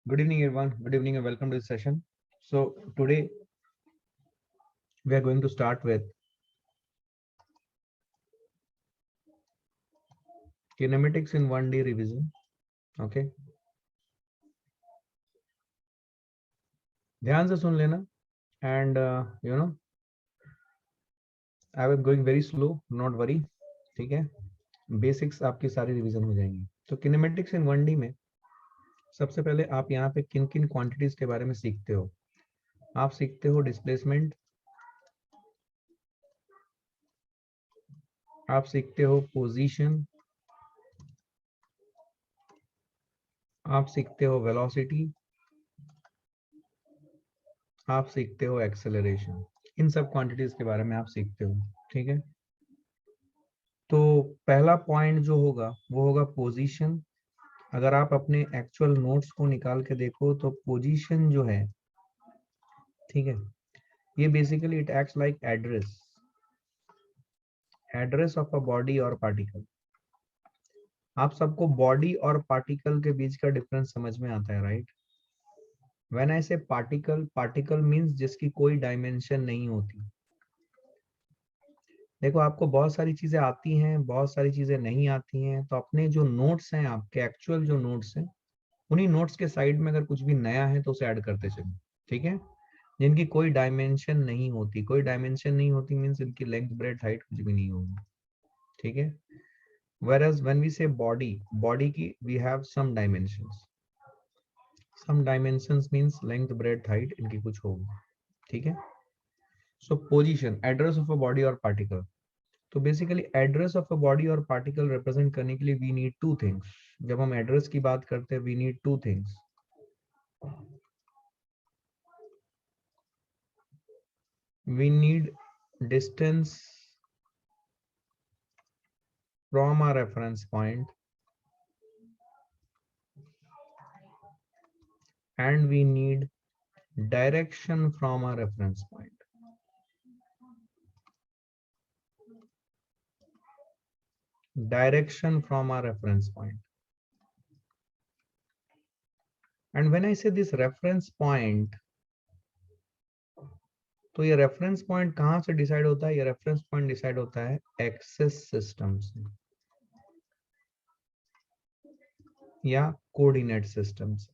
Good evening, everyone. Good evening and welcome to this session. So today we are going to start with kinematics in 1D revision. Okay, ध्यान से सुन लेना and I am going very slow. Not worry. ठीक है, basics आपकी सारी revision हो जाएंगी. तो किनेमेटिक्स इन 1D में सबसे पहले आप यहाँ पे किन किन क्वांटिटीज के बारे में सीखते हो. आप सीखते हो डिस्प्लेसमेंट, आप सीखते हो पोजीशन, आप सीखते हो वेलोसिटी, आप सीखते हो एक्सेलरेशन. इन सब क्वांटिटीज के बारे में आप सीखते हो. ठीक है, तो पहला पॉइंट जो होगा वो होगा पोजीशन. अगर आप अपने एक्चुअल नोट्स को निकाल के देखो तो पोजीशन जो है, ठीक है, ये basically it acts like address, address of a body और पार्टिकल. आप सबको बॉडी और पार्टिकल के बीच का डिफरेंस समझ में आता है, राइट? व्हेन आई से पार्टिकल, पार्टिकल मींस जिसकी कोई डायमेंशन नहीं होती. देखो, आपको बहुत सारी चीजें आती हैं, बहुत सारी चीजें नहीं आती हैं, तो अपने जो नोट्स हैं, आपके एक्चुअल जो नोट्स हैं, उन्हीं नोट्स के साइड में अगर कुछ भी नया है तो उसे ऐड करते चलो. ठीक है, जिनकी कोई डायमेंशन नहीं होती. कोई डायमेंशन नहीं होती मींस इनकी लेंथ, ब्रेड्थ, हाइट कुछ भी नहीं होगी. ठीक है, whereas when we say body, body की we have some dimensions. some dimensions means length, breadth, height, इनकी कुछ होगी. ठीक है, so position, address of a body or particle. तो basically address of a body और पार्टिकल रिप्रेजेंट करने के लिए वी नीड टू थिंग्स. जब हम एड्रेस की बात करते हैं we need two things. We need distance from a reference point and we need direction from a reference point. Direction from a reference point. And when I say this reference point, तो ये reference point कहां से decide होता है? ये reference point decide होता है access system से या कोऑर्डिनेट सिस्टम से.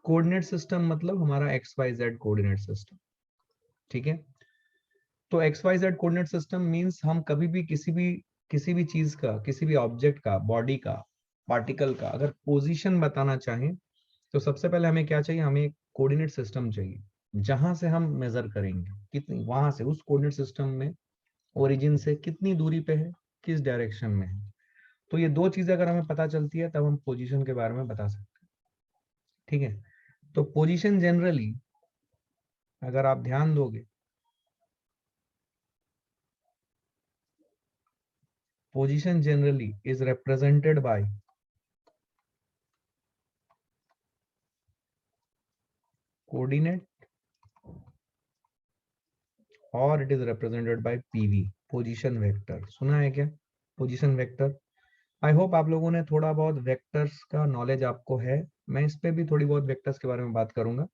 कोऑर्डिनेट सिस्टम मतलब हमारा X Y Z coordinate system. ठीक है, तो X Y Z coordinate system means हम कभी भी किसी भी चीज का, किसी भी ऑब्जेक्ट का, बॉडी का, पार्टिकल का अगर पोजीशन बताना चाहें तो सबसे पहले हमें क्या चाहिए? हमें एक कोऑर्डिनेट सिस्टम चाहिए जहां से हम मेजर करेंगे कितनी, वहां से उस कोऑर्डिनेट सिस्टम में ओरिजिन से कितनी दूरी पे है, किस डायरेक्शन में है. तो ये दो चीजें अगर हमें पता चलती है तब हम पोजीशन के बारे में बता सकते हैं. ठीक है, तो पोजीशन जनरली अगर आप ध्यान दोगे, position generally is represented by coordinate और it is represented by PV, position vector. सुना है क्या पोजीशन वेक्टर? आई होप आप लोगों ने थोड़ा बहुत वेक्टर्स का नॉलेज आपको है. मैं इस पे भी थोड़ी बहुत वेक्टर्स के बारे में बात करूंगा.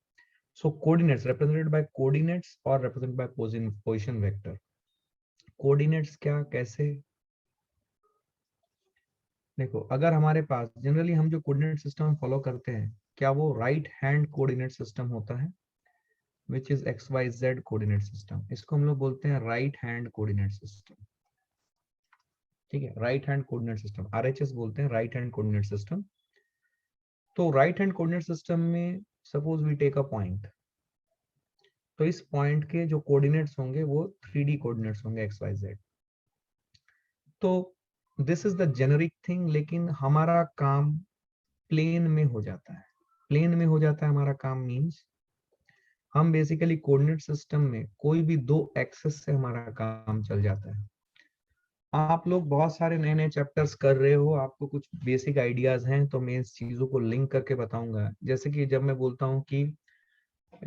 सो कोऑर्डिनेट्स रिप्रेजेंटेड बाय कोऑर्डिनेट्स और represented by position vector. Coordinates क्या, कैसे? देखो, अगर हमारे पास जनरली हम जो कोऑर्डिनेट सिस्टम फॉलो करते हैं, क्या वो राइट हैंड कोऑर्डिनेट सिस्टम होता है? Which is X Y Z coordinate system. इसको हम लोग बोलते हैं राइट हैंड कोऑर्डिनेट सिस्टम. ठीक है, right hand coordinate system, RHS बोलते हैं, राइट हैंड कोऑर्डिनेट सिस्टम. तो राइट हैंड कोऑर्डिनेट सिस्टम में suppose we take a point, तो इस पॉइंट के जो कोऑर्डिनेट्स होंगे वो 3D कोऑर्डिनेट्स होंगे, एक्स वाई जेड. तो this is the generic thing, लेकिन हमारा काम प्लेन में हो जाता है. प्लेन में हो जाता है हमारा काम मींस हम बेसिकली कोऑर्डिनेट सिस्टम में कोई भी दो एक्सेस से हमारा काम चल जाता है. आप लोग बहुत सारे नए नए चैप्टर्स कर रहे हो, आपको कुछ बेसिक आइडियाज हैं, तो मैं इस चीजों को लिंक करके बताऊंगा. जैसे कि जब मैं बोलता हूँ कि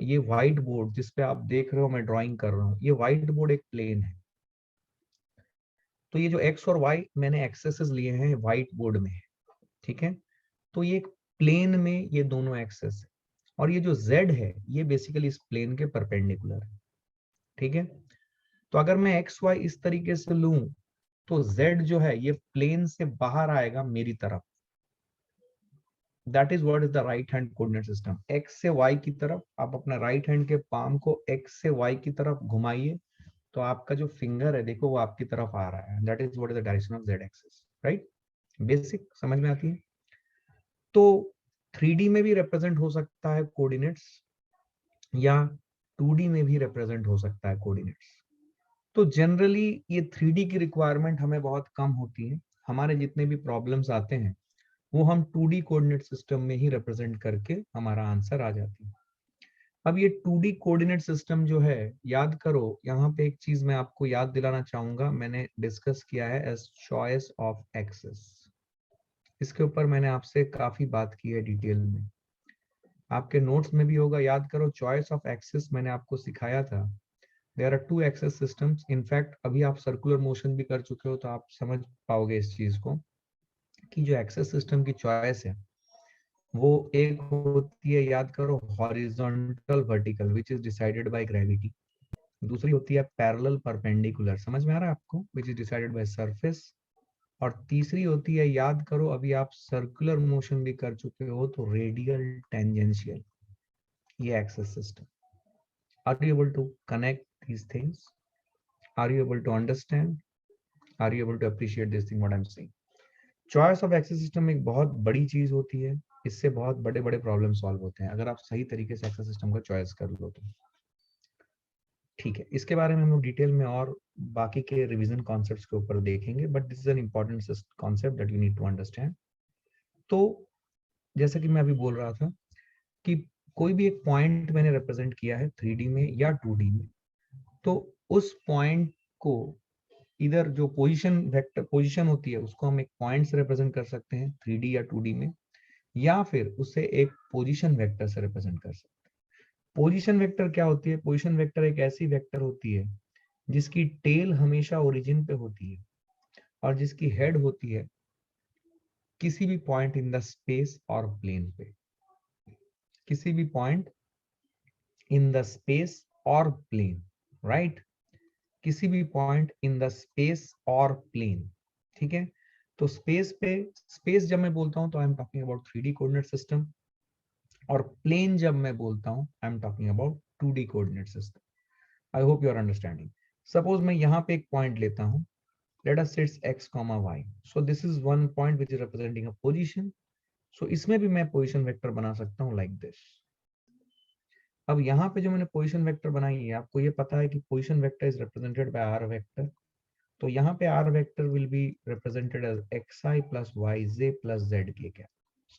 ये व्हाइट बोर्ड जिस पे आप देख रहे हो मैं ड्राइंग कर रहा हूँ, ये व्हाइट बोर्ड एक प्लेन है. तो ये जो एक्स और वाई मैंने एक्सेसेस लिए हैं व्हाइट बोर्ड में, ठीक है, तो ये एक प्लेन में ये दोनों एक्सेस है, और ये जो z है ये बेसिकली इस प्लेन के परपेंडिकुलर है। ठीक है, तो अगर मैं एक्स वाई इस तरीके से लूं तो z जो है ये प्लेन से बाहर आएगा मेरी तरफ। That is what is the right hand coordinate system. x से y की तरफ आप अपना राइट हैंड के पाम को x से y की तरफ घुमाइए, तो आपका जो फिंगर है देखो वो आपकी तरफ आ रहा है। That is what is the direction of z axis, right. Basic समझ में आती है। तो 3D में भी रिप्रेजेंट हो सकता है कोऑर्डिनेट्स, या 2D में भी रिप्रेजेंट हो सकता है कोऑर्डिनेट्स। तो जनरली ये 3D की रिक्वायरमेंट हमें बहुत कम होती है। हमारे जितने भी प्रॉब्लम्स आते हैं वो हम 2D कोऑर्डिनेट सिस्टम में ही रिप्रेजेंट करके हमारा आंसर आ जाती है। अब ये 2D कोऑर्डिनेट सिस्टम जो है, याद करो यहाँ पे एक चीज मैं आपको याद दिलाना चाहूंगा, मैंने डिस्कस किया है एज चॉइस ऑफ एक्सेस। इसके ऊपर मैंने आपसे काफी बात की है डिटेल में, आपके नोट्स में भी होगा। याद करो चॉइस ऑफ एक्सेस मैंने आपको सिखाया था। There are two axis systems. In fact अभी आप सर्कुलर मोशन भी कर चुके हो तो आप समझ पाओगे इस चीज को कि जो एक्सेस सिस्टम की चॉइस है वो एक होती है, याद करो, horizontal vertical which is decided by gravity. दूसरी होती है पैरेलल परपेंडिकुलर, समझ में आ रहा है आपको, which is decided by surface. और तीसरी होती है, याद करो अभी आप सर्कुलर मोशन भी कर चुके हो, तो रेडियल टेंजेंशियल, ये axis system. Are you able to connect these things? Are you able to understand? Are you able to appreciate this thing what I'm saying? Choice of axis system एक बहुत बड़ी चीज होती है, इससे बहुत बड़े बड़े प्रॉब्लम सॉल्व होते हैं अगर आप सही तरीके से एक्सेस सिस्टम का चॉइस कर लो तो। ठीक है, इसके बारे में हम लोग डिटेल में और बाकी के रिवीजन कॉन्सेप्ट्स के ऊपर देखेंगे, but this is an important concept that you need to understand. तो जैसा कि मैं अभी बोल रहा था कि कोई भी एक पॉइंट मैंने रिप्रेजेंट किया है 3D में या 2D में, तो उस पॉइंट को इधर जो पोजीशन वेक्टर पोजीशन होती है उसको हम एक पॉइंट से रिप्रेजेंट कर सकते हैं 3D या 2D में, या फिर उसे एक पोजीशन वेक्टर से रिप्रेजेंट कर सकते हैं। पोजीशन वेक्टर क्या होती है? पोजीशन वेक्टर एक ऐसी वेक्टर होती है जिसकी टेल हमेशा ओरिजिन पे होती है और जिसकी हेड होती है किसी भी पॉइंट इन द स्पेस और प्लेन पे, किसी भी पॉइंट इन द स्पेस और प्लेन, राइट, किसी भी पॉइंट इन द स्पेस और प्लेन। ठीक है, तो स्पेस पे, स्पेस जब मैं बोलता हूं तो I am talking about 3D coordinate system, और प्लेन जब मैं बोलता हूं I am talking about 2D coordinate system. I hope you are understanding. Suppose मैं यहाँ पे एक पॉइंट लेता हूं, let us say it's x, y, so this is one point which is representing a position. So इसमें भी मैं position vector बना सकता हूं लाइक दिस। अब यहाँ पे जो मैंने पोजीशन वेक्टर बनाई है, आपको ये पता है कि position vector is represented by r vector, तो यहाँ पे r vector will be represented as xi plus yj plus zk। क्या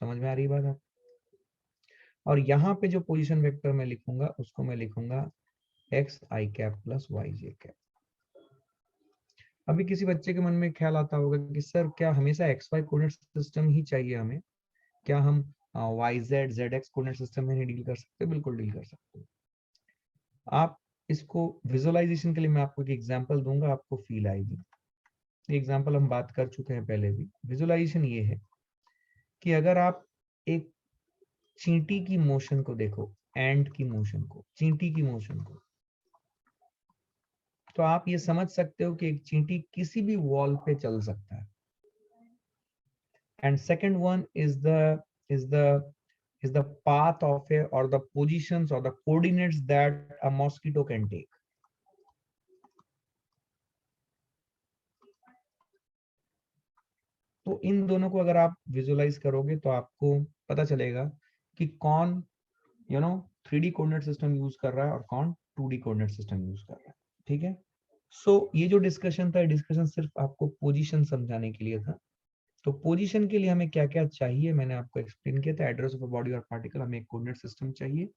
समझ में आ रही बात? और यहाँ पे जो पोजीशन वेक्टर मैं लिखूंगा उसको मैं लिखूंगा xi cap plus yj cap. अभी किसी बच्चे के मन में ख्याल आता होगा कि सर क्या हमेशा xy कोऑर्डिनेट सिस्टम ही चाहिए हमें, क्या हम yz zx कोऑर्डिनेट सिस्टम में नहीं डील कर सकते? बिल्कुल डील कर सकते हो आप। इसको विजुअलाइजेशन के लिए मैं आपको एक एग्जांपल दूंगा, आपको फील आएगी। एग्जांपल हम बात कर चुके हैं पहले भी। विजुअलाइजेशन ये है कि अगर आप एक चींटी की मोशन को देखो, एंट की मोशन को, चींटी की मोशन को, तो आप ये समझ सकते हो कि एक चींटी किसी भी वॉल पे चल सकता है। And second one is the is the path of a or the positions or the coordinates that a mosquito can take. तो इन दोनों को अगर आप विजुअलाइज करोगे तो आपको पता चलेगा कि कौन 3D कोऑर्डिनेट सिस्टम यूज कर रहा है और कौन 2D कोऑर्डिनेट सिस्टम यूज कर रहा है। ठीक है, सो ये जो डिस्कशन था, डिस्कशन सिर्फ आपको पोजीशन समझाने के लिए था। तो पोजीशन के लिए हमें क्या क्या चाहिए मैंने आपको एक्सप्लेन किया था। एड्रेस ऑफ अ बॉडी और पार्टिकल, हमें एक कोऑर्डिनेट सिस्टम चाहिए,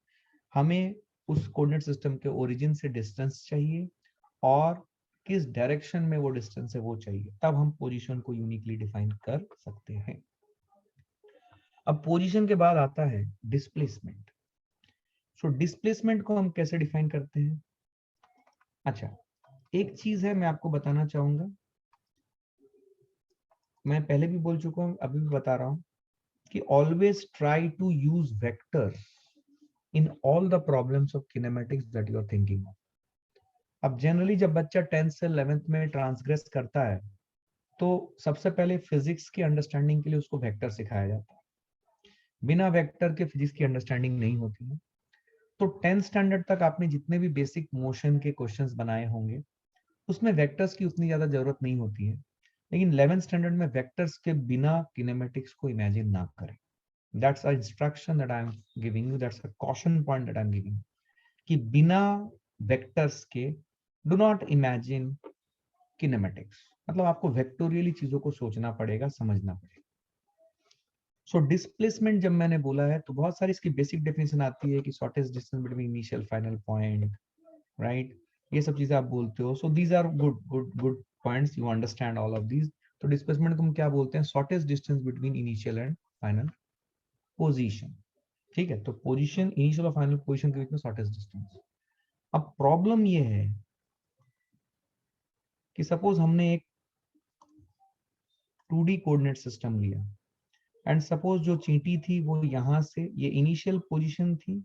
हमें उस कोऑर्डिनेट सिस्टम के ओरिजिन से डिस्टेंस चाहिए, और किस डायरेक्शन में वो डिस्टेंस है वो चाहिए, तब हम पोजीशन को यूनिकली डिफाइन कर सकते हैं। अब पोजीशन के बाद आता है डिस्प्लेसमेंट। सो डिस्प्लेसमेंट को हम कैसे डिफाइन करते हैं? अच्छा, एक चीज है मैं आपको बताना चाहूंगा, मैं पहले भी बोल चुका हूं, अभी भी बता रहा हूं कि always try to use vectors in all the problems of kinematics that you are thinking. अब जनरली जब बच्चा 10th से 11th में ट्रांसग्रेस करता है तो सबसे पहले फिजिक्स की अंडरस्टैंडिंग के लिए उसको वेक्टर सिखाया जाता है। बिना वेक्टर के फिजिक्स की अंडरस्टैंडिंग नहीं होती है। तो 10th स्टैंडर्ड तक आपने जितने भी बेसिक मोशन के क्वेश्चंस बनाए होंगे उसमें वेक्टर्स की उतनी ज्यादा जरूरत नहीं होती है। लेकिन 11th स्टैंडर्ड में वेक्टर्स के बिना किनेमेटिक्स को इमेजिन ना करें। That's a instruction that I am giving you, that's a caution point that I am giving, कि बिना वेक्टर्स के डू नॉट इमेजिन किनेमेटिक्स। मतलब आपको वेक्टोरियली चीजों को सोचना पड़ेगा, समझना पड़ेगा। सो डिस्प्लेसमेंट जब मैंने बोला है तो बहुत सारी इसकी बेसिक डेफिनेशन आती है कि shortest distance between initial final point, right, ये सब चीजें आप बोलते हो। So these are good good good points, you understand all of these. तो डिस्प्लेसमेंट को हम क्या बोलते हैं? Shortest distance between initial and final position. ठीक है, तो पोजीशन, इनिशियल और फाइनल पोजीशन के बीच में शॉर्टेस्ट डिस्टेंस। अब प्रॉब्लम ये है कि सपोज हमने एक 2D कोऑर्डिनेट सिस्टम लिया एंड सपोज जो चींटी थी वो यहां से, ये इनिशियल पोजीशन थी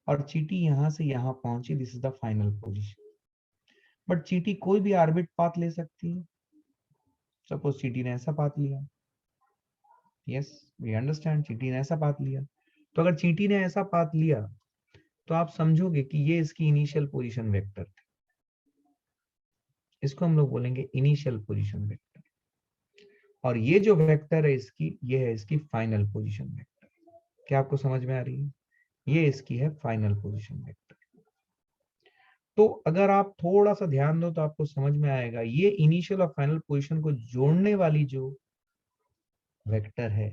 और चींटी यहां से यहां पहुंची, this is the final position. But चींटी कोई भी आर्बिट पाथ ले सकती है। सपोज चींटी ने ऐसा पाथ लिया, यस वी अंडरस्टैंड, चींटी ने ऐसा पाथ लिया। तो अगर चींटी ने ऐसा पाथ लिया तो आप समझोगे कि ये इसकी इनिशियल पोजीशन वेक्टर थी। इसको हम लोग बोलेंगे इनिशियल पोजीशन वेक्टर। और ये जो वेक्टर है इसकी, ये है इसकी फाइनल पोजीशन वेक्टर। क्या आपको समझ में आ रही है? ये इसकी है फाइनल पोजीशन वेक्टर। तो अगर आप थोड़ा सा ध्यान दो तो आपको समझ में आएगा, ये इनिशियल और फाइनल पोजीशन को जोड़ने वाली जो वेक्टर है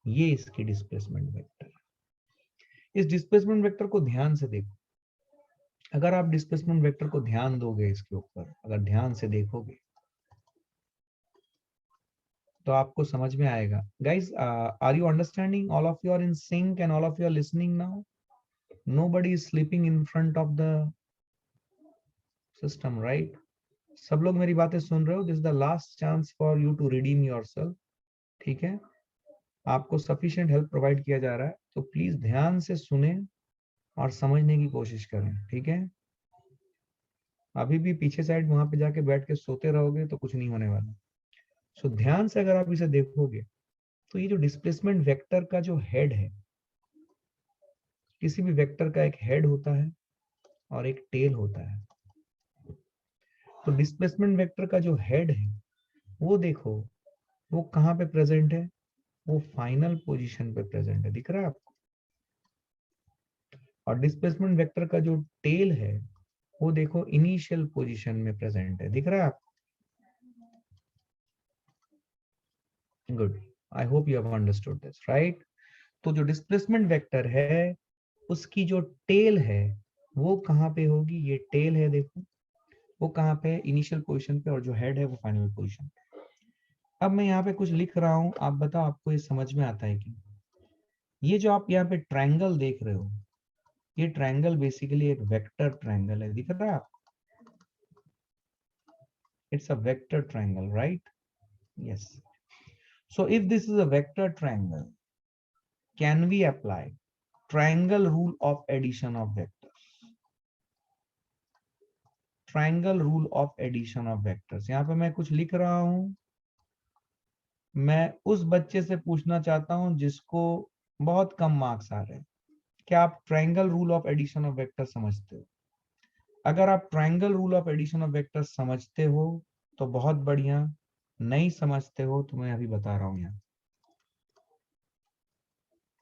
ये इसकी डिस्प्लेसमेंट वेक्टर है। इस डिस्प्लेसमेंट वेक्टर को ध्यान से देखो। अगर आप डिस्प्लेसमेंट वेक्टर को ध्यान दोगे, इसके ऊपर अगर ध्यान से देखोगे तो आपको समझ में आएगा। Guys, are you understanding? All of you are in sync and all of you are listening now? Nobody is sleeping in front of the system, right? सब लोग मेरी बातें सुन रहे हो? This is the last chance for you to redeem yourself. ठीक है, आपको सफिशिएंट हेल्प प्रोवाइड किया जा रहा है, तो प्लीज ध्यान से सुने और समझने की कोशिश करें। ठीक है, अभी भी पीछे साइड वहां पे जाके बैठ के सोते रहोगे तो कुछ नहीं होने वाला। सो ध्यान से अगर आप इसे देखोगे तो ये जो डिस्प्लेसमेंट वेक्टर का जो हेड है, किसी भी वेक्टर का एक हेड होता है और एक टेल होता है। तो डिस्प्लेसमेंट वेक्टर का जो हेड है वो देखो, वो कहाँ पे प्रेजेंट है? वो फाइनल पोजीशन पे प्रेजेंट है, दिख रहा है आपको? और डिस्प्लेसमेंट वेक्टर का जो टेल है वो देखो इनिशियल पोजीशन में प्रेजेंट है, दिख रहा है आपको? Good, I hope you have understood this, right? तो जो डिस्प्लेसमेंट वेक्टर है उसकी जो टेल है वो कहाँ पे होगी? ये टेल है, देखो वो कहाँ पे है? इनिशियल पोजीशन पे, और जो हेड है वो फाइनल पोजीशन पे। अब मैं यहाँ पे कुछ लिख रहा हूँ, आप बताओ आपको ये समझ में आता है कि? ये जो आप यहाँ पे ट्रायंगल देख रहे हो, ये ट्रायंगल बेसिकली एक वेक्टर ट्रायंगल है, दिख रहा है आपको? It's a vector triangle, right? Yes. So if this is a vector triangle, can we apply triangle rule of addition of vectors? Triangle rule of addition of vectors, यहाँ पे मैं कुछ लिख रहा हूं। मैं उस बच्चे से पूछना चाहता हूं जिसको बहुत कम मार्क्स आ रहे हैं, क्या आप triangle rule of addition of vector समझते हो? अगर आप triangle rule of addition of vector समझते हो तो बहुत बढ़िया, नहीं समझते हो तो मैं अभी बता रहा हूं यहाँ।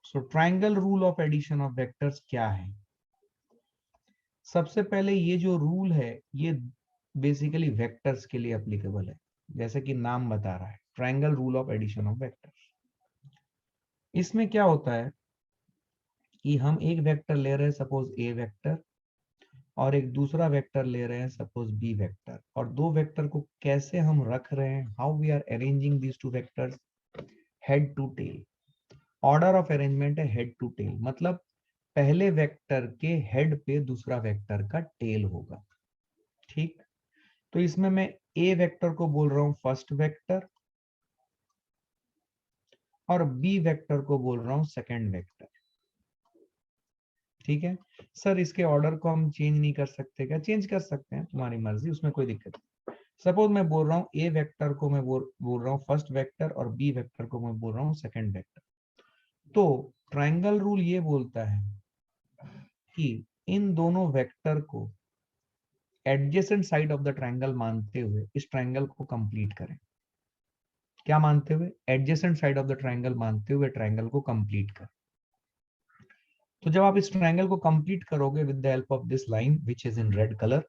So triangle rule of addition of vectors क्या है? सबसे पहले ये जो रूल है ये बेसिकली वेक्टर्स के लिए एप्लीकेबल है, जैसे कि नाम बता रहा है, triangle rule of addition of vectors. इसमें क्या होता है कि हम एक वेक्टर ले रहे हैं, सपोज ए वेक्टर, और एक दूसरा वेक्टर ले रहे हैं, सपोज बी वेक्टर, और दो वेक्टर को कैसे हम रख रहे हैं, how we are arranging these two vectors, head to tail. Order of arrangement है हेड टू टेल, मतलब पहले वेक्टर के हेड पे दूसरा वेक्टर का टेल होगा। ठीक, तो इसमें मैं ए वेक्टर को बोल रहा हूं फर्स्ट वेक्टर, और बी वेक्टर को बोल रहा हूं सेकंड वेक्टर। ठीक है सर, इसके ऑर्डर को हम चेंज नहीं कर सकते क्या? चेंज कर सकते हैं, तुम्हारी मर्जी, उसमें कोई दिक्कत नहीं। सपोज मैं बोल रहा हूँ ए वेक्टर को मैं बोल रहा हूँ फर्स्ट वेक्टर और बी वेक्टर को मैं बोल रहा हूँ सेकंड वेक्टर। तो ट्रायंगल रूल ये बोलता है कि इन दोनों वेक्टर को adjacent side of the triangle मानते हुए इस ट्रायंगल को कंप्लीट करें। क्या मानते हुए? Adjacent side of the triangle मानते हुए ट्रायंगल को कंप्लीट करें। तो जब आप इस ट्रायंगल को कंप्लीट करोगे with the help of this line which is in red colour,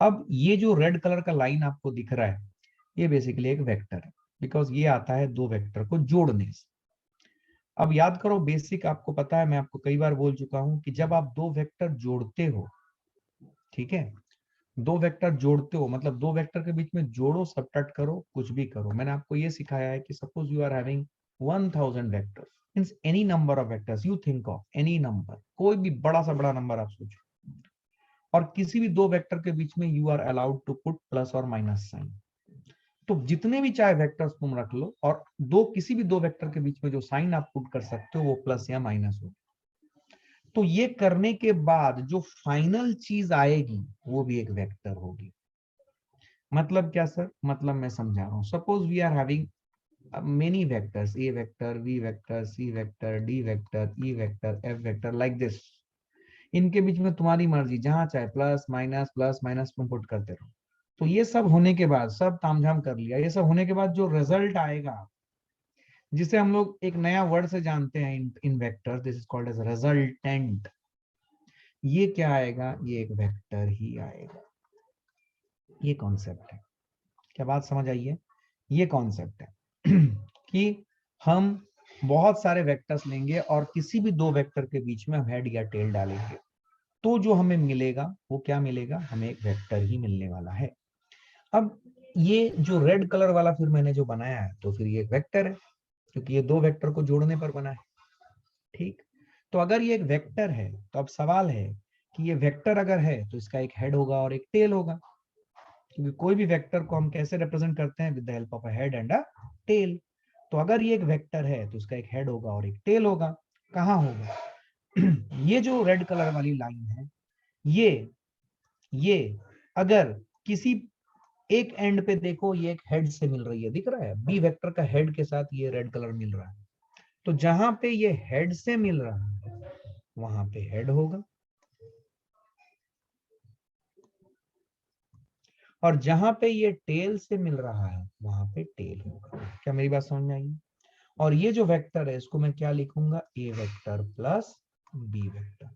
अब ये जो रेड कलर का लाइन आपको दिख रहा है ये बेसिकली एक वेक्टर है, बिकॉज ये आता है दो वेक्टर को जोड़ने से। अब याद करो बेसिक, आपको पता है, मैं आपको कई बार बोल चुका हूं कि जब आप दो वेक्टर जोड़ते हो, ठीक है, दो वेक्टर जोड़ते हो मतलब दो वेक्टर के बीच में जोड़ो, सबट्रैक्ट करो, कुछ भी करो। मैंने आपको ये सिखाया है कि suppose you are having 1000 vectors, means any number of vectors, you think of any number, कोई भी बड़ा सा बड़ा नंबर आप सोचो, और किसी भी दो वेक्टर के बीच में you are allowed to put plus और माइनस साइन। तो जितने भी चाहे वेक्टर्स तुम रख लो, और दो किसी भी दो वेक्टर के बीच में जो साइन आप पुट कर सकते हो वो प्लस या माइनस हो। तो ये करने के बाद जो फाइनल चीज आएगी वो भी एक वेक्टर होगी। मतलब क्या सर? मतलब मैं समझा रहा हूं, suppose we are having many vectors, A vector, B vector, C vector, D vector, E vector, F vector, like this. इनके बीच में तुम्हारी मर्जी, जहां चाहे प्लस माइनस तुम पुट करते रहो। तो ये सब होने के बाद, सब तामझाम कर लिया, ये सब होने के बाद जो रिजल्ट आएगा, जिसे हम लोग एक नया वर्ड से जानते हैं इन vector, this is called as resultant. ये क्या आएगा? ये एक वेक्टर ही आएगा। ये कॉन्सेप्ट है, क्या बात समझ आई है? ये कॉन्सेप्ट है कि हम बहुत सारे वेक्टर्स लेंगे और किसी भी दो वेक्टर के बीच में हम हेड या टेल डालेंगे, तो जो हमें मिलेगा वो क्या मिलेगा? हमें एक वेक्टर ही मिलने वाला है। अब ये जो रेड कलर वाला फिर मैंने जो बनाया है, तो फिर ये एक वेक्टर है, क्योंकि ये दो वेक्टर को जोड़ने पर बना है। ठीक, तो अगर ये एक वेक्टर है तो अब सवाल है कि ये वेक्टर अगर है तो इसका एक हेड होगा और एक टेल होगा, क्योंकि कोई भी वेक्टर को हम कैसे रिप्रेजेंट करते हैं? With the help of a head and a tail. तो अगर ये एक वेक्टर है तो इसका एक हेड होगा और एक टेल होगा। कहाँ होगा? ये जो रेड कलर वाली लाइन है, ये अगर किसी एक एंड पे देखो, ये एक हेड से मिल रही है, दिख रहा है? बी वेक्टर का हेड के साथ ये रेड कलर मिल रहा है। तो जहां पे ये हेड से मिल रहा है वहां पे हेड होगा, और जहां पे ये टेल से मिल रहा है वहां पे टेल होगा। क्या मेरी बात समझ में आई? और ये जो वेक्टर है इसको मैं क्या लिखूंगा? A vector plus B vector.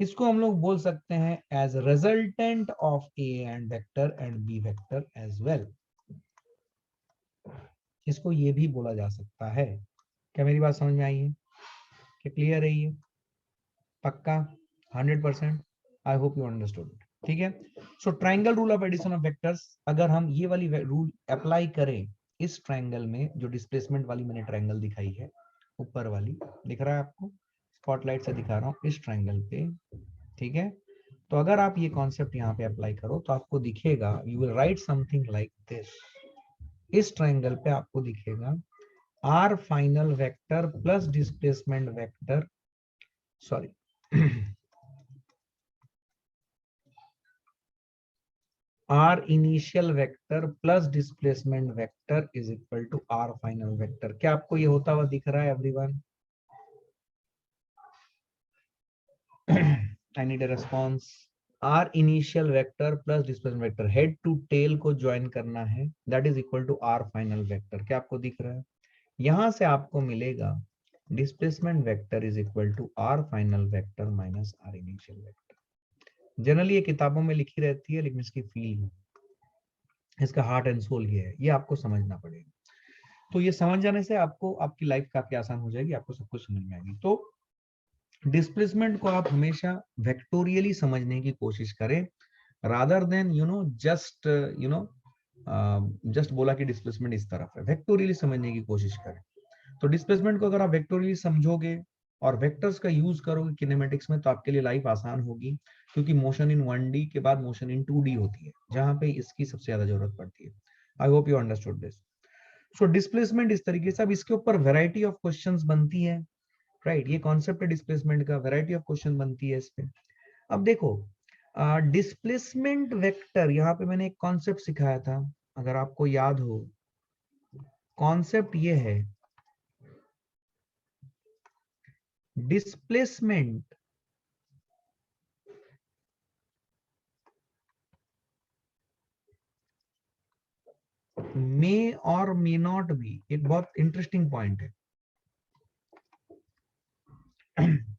इसको हम लोग बोल सकते हैं as resultant of A and vector and B vector as well. इसको ये भी बोला जा सकता है। क्या मेरी बात समझ में आई है? क्या क्लियर है ये? पक्का? 100%? I hope you understood. ठीक है, so triangle rule of addition of vectors, अगर हम ये वाली रूल अप्लाई करें इस ट्राइंगल में, जो डिस्प्लेसमेंट वाली मैंने ट्राइंगल दिखाई है ऊपर वाली, दिख रहा है आपको? स्पॉटलाइट से दिखा रहा हूँ इस ट्राइंगल पे। ठीक है, तो अगर आप ये कॉन्सेप्ट यहाँ पे अप्लाई करो तो आपको दिखेगा, you will write something like this. इस ट्राइंगल पे आपको दिखेगा R final vector plus displacement vector, sorry R initial vector plus displacement vector is equal to R final vector. क्या आपको ये होता हुआ दिख रहा है everyone? I need a response. R initial vector plus displacement vector, head to tail को join करना है, that is equal to R final vector. क्या आपको दिख रहा है? यहां से आपको मिलेगा displacement vector is equal to R final vector minus R initial vector. Generally ये किताबों में लिखी रहती है, लेकिन इसकी फील, इसका हार्ट एंड सोल ये है, ये आपको समझना पड़ेगा। तो ये समझ जाने से आपको आपकी लाइफ काफी आसान हो जाएगी, आपको सब कुछ समझ में आएगी। तो डिस्प्लेसमेंट को आप हमेशा वेक्टोरियली समझने की कोशिश करें, रादर देन जस्ट जस्ट बोला कि डिस्प्लेसमेंट इस तरफ है। वेक्टोरियली समझने की कोशिश करें। तो डिस्प्लेसमेंट को अगर आप वेक्टोरियली समझोगे और वेक्टर्स का यूज करोगे किनेमेटिक्स में, तो आपके लिए लाइफ आसान होगी, क्योंकि मोशन इन 1D के बाद मोशन इन 2D होती है, जहां पे इसकी सबसे ज्यादा जरूरत पड़ती है। I hope you understood this. So displacement इस तरीके से। अब इसके ऊपर वैरायटी ऑफ क्वेश्चंस बनती है, राइट। ये कॉन्सेप्ट है डिस्प्लेसमेंट का, वैरायटी ऑफ क्वेश्चन बनती है इस पे। अब देखो डिस्प्लेसमेंट वेक्टर, यहाँ पे मैंने एक कॉन्सेप्ट सिखाया था, अगर आपको याद हो। कॉन्सेप्ट ये है, डिस्प्लेसमेंट मे और मे नॉट बी, एक बहुत इंटरेस्टिंग पॉइंट है।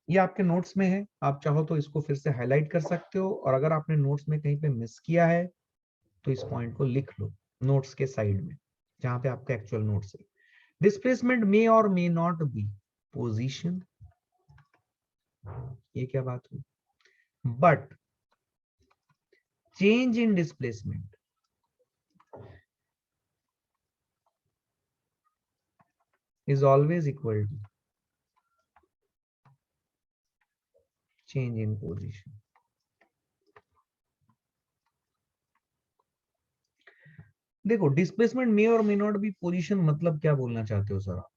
ये आपके नोट्स में है, आप चाहो तो इसको फिर से हाईलाइट कर सकते हो, और अगर आपने नोट्स में कहीं पे मिस किया है तो इस पॉइंट को लिख लो नोट्स के साइड में, जहां पे आपका एक्चुअल नोट्स है। डिस्प्लेसमेंट मे और मे नॉट बी पोजीशन, ये क्या बात हुई, but change in displacement is always equal to change in position. देखो डिस्प्लेसमेंट मे और मे नॉट बी पोजीशन मतलब क्या बोलना चाहते हो सर आप?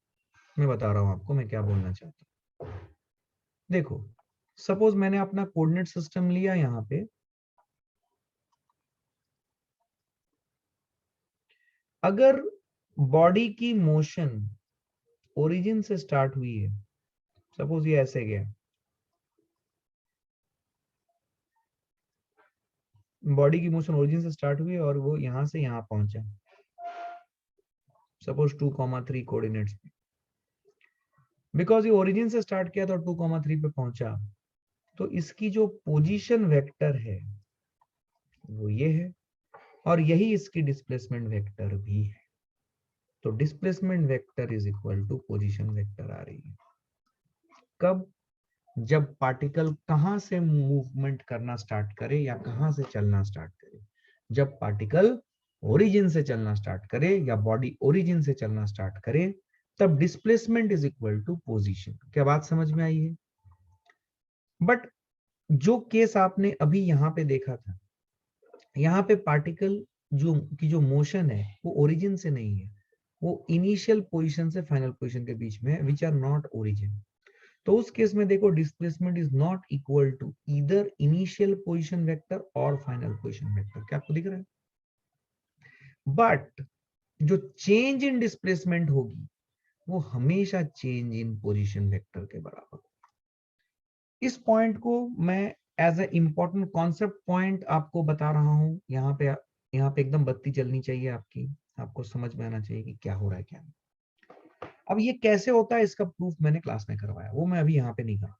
मैं बता रहा हूं आपको मैं क्या बोलना चाहता हूं। देखो सपोज मैंने अपना कोऑर्डिनेट सिस्टम लिया यहाँ पे, अगर बॉडी की मोशन ओरिजिन से स्टार्ट हुई है, सपोज ये ऐसे गया, बॉडी की मोशन ओरिजिन से स्टार्ट हुई और वो यहां से यहां पहुंचा, सपोज 2,3 कोऑर्डिनेट्स पे। बिकॉज ये ओरिजिन से स्टार्ट किया तो 2,3 पे पहुंचा, तो इसकी जो पोजीशन वेक्टर है वो ये है, और यही इसकी डिस्प्लेसमेंट वेक्टर भी है। तो displacement vector is equal to position vector आ रही है। कब? जब पार्टिकल कहां से मूवमेंट करना स्टार्ट करे या कहां से चलना स्टार्ट करे। जब पार्टिकल ओरिजिन से चलना स्टार्ट करे या बॉडी ओरिजिन से चलना स्टार्ट करे, तब displacement is equal to position. क्या बात समझ में आई है? बट जो केस आपने अभी यहां पे देखा था, यहाँ पे पार्टिकल जो मोशन है वो ओरिजिन से नहीं है, वो इनिशियल पोजीशन से फाइनल पोजीशन के बीच में है, विच आर नॉट ओरिजिन। तो उस केस में देखो displacement is not equal to either initial position vector और फाइनल पोजीशन वेक्टर। क्या आपको दिख रहा है? बट जो चेंज इन डिस्प्लेसमेंट होगी वो हमेशा चेंज इन पोजीशन वेक्टर के बराबर। इस पॉइंट को मैं as a important concept point आपको बता रहा हूं। यहाँ पे एकदम बत्ती चलनी चाहिए आपकी, आपको समझ में आना चाहिए कि क्या हो रहा है क्या नहीं। अब ये कैसे होता है इसका प्रूफ मैंने क्लास में करवाया, वो मैं अभी यहाँ पे नहीं करा,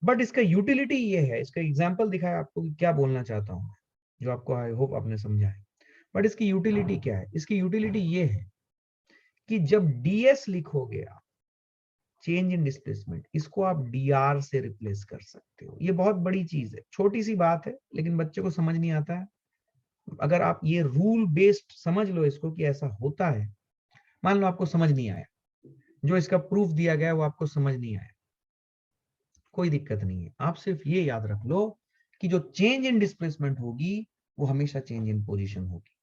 बट इसका यूटिलिटी ये है, इसका एग्जाम्पल दिखाया आपको कि क्या बोलना चाहता हूँ, जो आपको आई होप आपने समझा है। बट इसकी यूटिलिटी क्या है? इसकी यूटिलिटी ये है कि जब डीएस लिखोगे आप, चेंज इन डिस्प्लेसमेंट, इसको आप डीआर से रिप्लेस कर सकते हो। ये बहुत बड़ी चीज है, छोटी सी बात है लेकिन बच्चे को समझ नहीं आता है। अगर आप ये रूल बेस्ड समझ लो इसको कि ऐसा होता है, मान लो आपको समझ नहीं आया, जो इसका प्रूफ दिया गया वो आपको समझ नहीं आया, कोई दिक्कत नहीं है। आप सिर्फ ये याद रख लो कि जो चेंज इन डिस्प्लेसमेंट होगी वो हमेशा चेंज इन पोजीशन होगी,